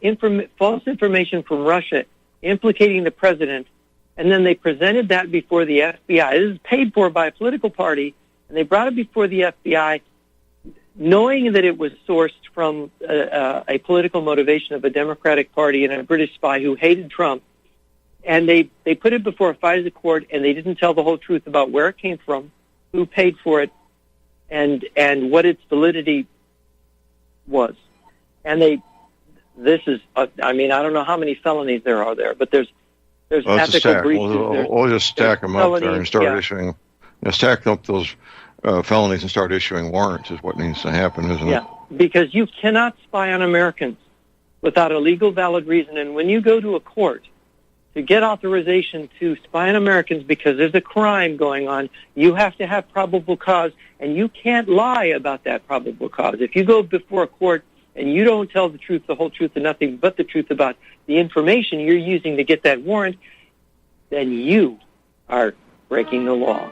false information from Russia implicating the president, and then they presented that before the FBI. This is paid for by a political party, and they brought it before the FBI, knowing that it was sourced from a political motivation of a Democratic Party and a British spy who hated Trump. And they put it before a FISA court, and they didn't tell the whole truth about where it came from, who paid for it, and what its validity was. And this is, I mean, I don't know how many felonies there are there, but there's ethical breaches. We'll just stack them up there and start issuing, stack up those felonies and start issuing warrants is what needs to happen, isn't it? Yeah, because you cannot spy on Americans without a legal valid reason. And when you go to a court to get authorization to spy on Americans because there's a crime going on, you have to have probable cause, and you can't lie about that probable cause. If you go before a court and you don't tell the truth, the whole truth, and nothing but the truth about the information you're using to get that warrant, then you are breaking the law.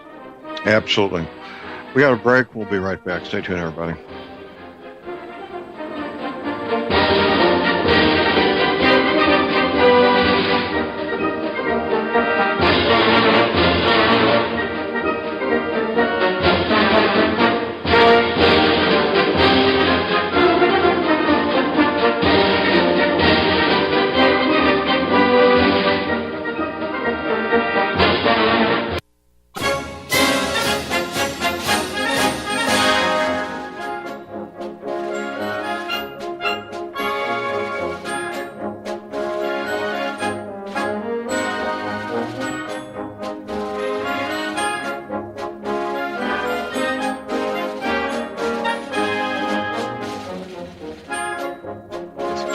Absolutely. We got a break. We'll be right back. Stay tuned, everybody.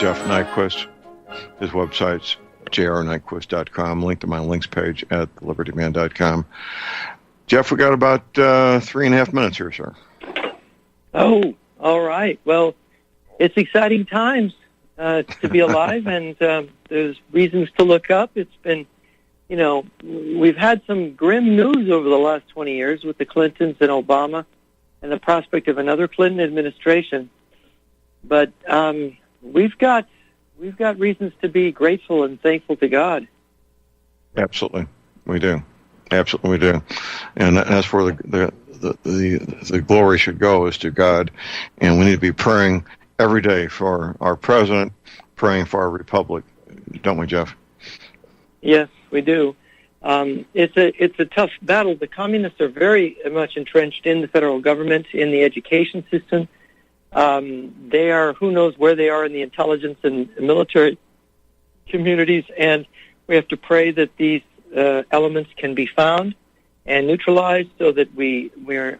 Jeff Nyquist. His website's jrnyquist.com. Link to my links page at libertyman.com. Jeff, we got about 3.5 minutes here, sir. Oh, all right. Well, it's exciting times to be alive, and there's reasons to look up. It's been, we've had some grim news over the last 20 years with the Clintons and Obama and the prospect of another Clinton administration. But we've got reasons to be grateful and thankful to God. Absolutely, we do. Absolutely, we do. And that's where the glory should go, is to God. And we need to be praying every day for our president, praying for our republic, don't we, Jeff? Yes, we do. It's a tough battle. The communists are very much entrenched in the federal government, in the education system. They are, who knows where they are in the intelligence and military communities, and we have to pray that these elements can be found and neutralized so that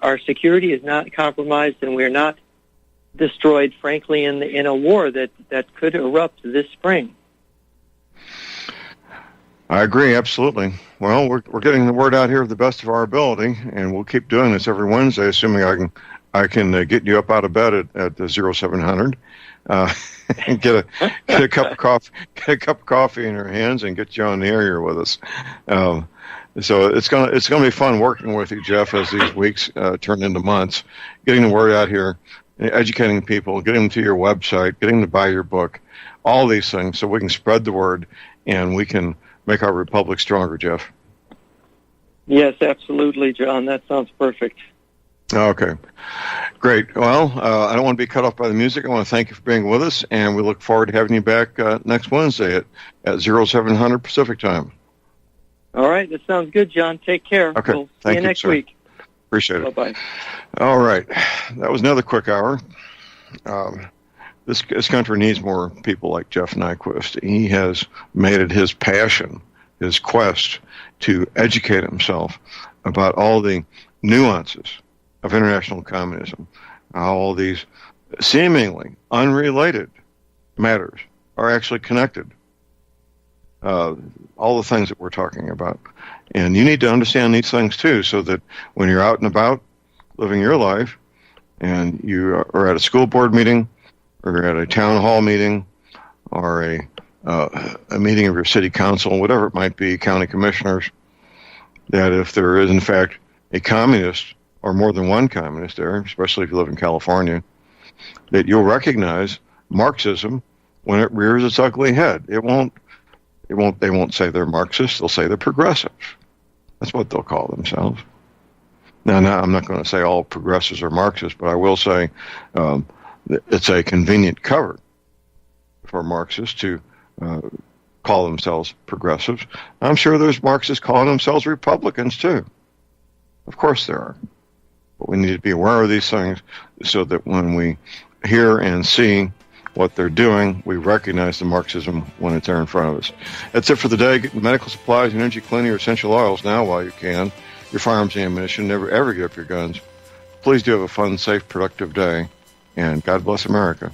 our security is not compromised and we're not destroyed, frankly, in a war that could erupt this spring. I agree, absolutely. Well, we're getting the word out here to the best of our ability, and we'll keep doing this every Wednesday, assuming I can get you up out of bed at 0700, and get a cup of coffee in your hands and get you on the air here with us. So it's gonna be fun working with you, Jeff, as these weeks turn into months, getting the word out here, educating people, getting them to your website, getting them to buy your book, all these things, so we can spread the word and we can make our republic stronger, Jeff. Yes, absolutely, John. That sounds perfect. Okay, great. Well, I don't want to be cut off by the music. I want to thank you for being with us, and we look forward to having you back next Wednesday at 0700 Pacific time. All right, that sounds good, John. Take care. Okay, we'll thank see you next sir. week. Appreciate it. Bye-bye. All right, that was another quick hour. This country needs more people like Jeff Nyquist. He has made it his passion, his quest to educate himself about all the nuances of international communism, all these seemingly unrelated matters are actually connected. All the things that we're talking about. And you need to understand these things too, so that when you're out and about living your life and you are at a school board meeting or you're at a town hall meeting or a meeting of your city council, whatever it might be, county commissioners, that if there is in fact a communist or more than one communist there, especially if you live in California, that you'll recognize Marxism when it rears its ugly head. They won't say they're Marxists, they'll say they're progressives. That's what they'll call themselves. Now, I'm not going to say all progressives are Marxists, but I will say it's a convenient cover for Marxists to call themselves progressives. I'm sure there's Marxists calling themselves Republicans, too. Of course there are. But we need to be aware of these things so that when we hear and see what they're doing, we recognize the Marxism when it's there in front of us. That's it for the day. Get medical supplies, energy, cleaning, or essential oils now while you can. Your firearms and ammunition. Never, ever give up your guns. Please do have a fun, safe, productive day. And God bless America.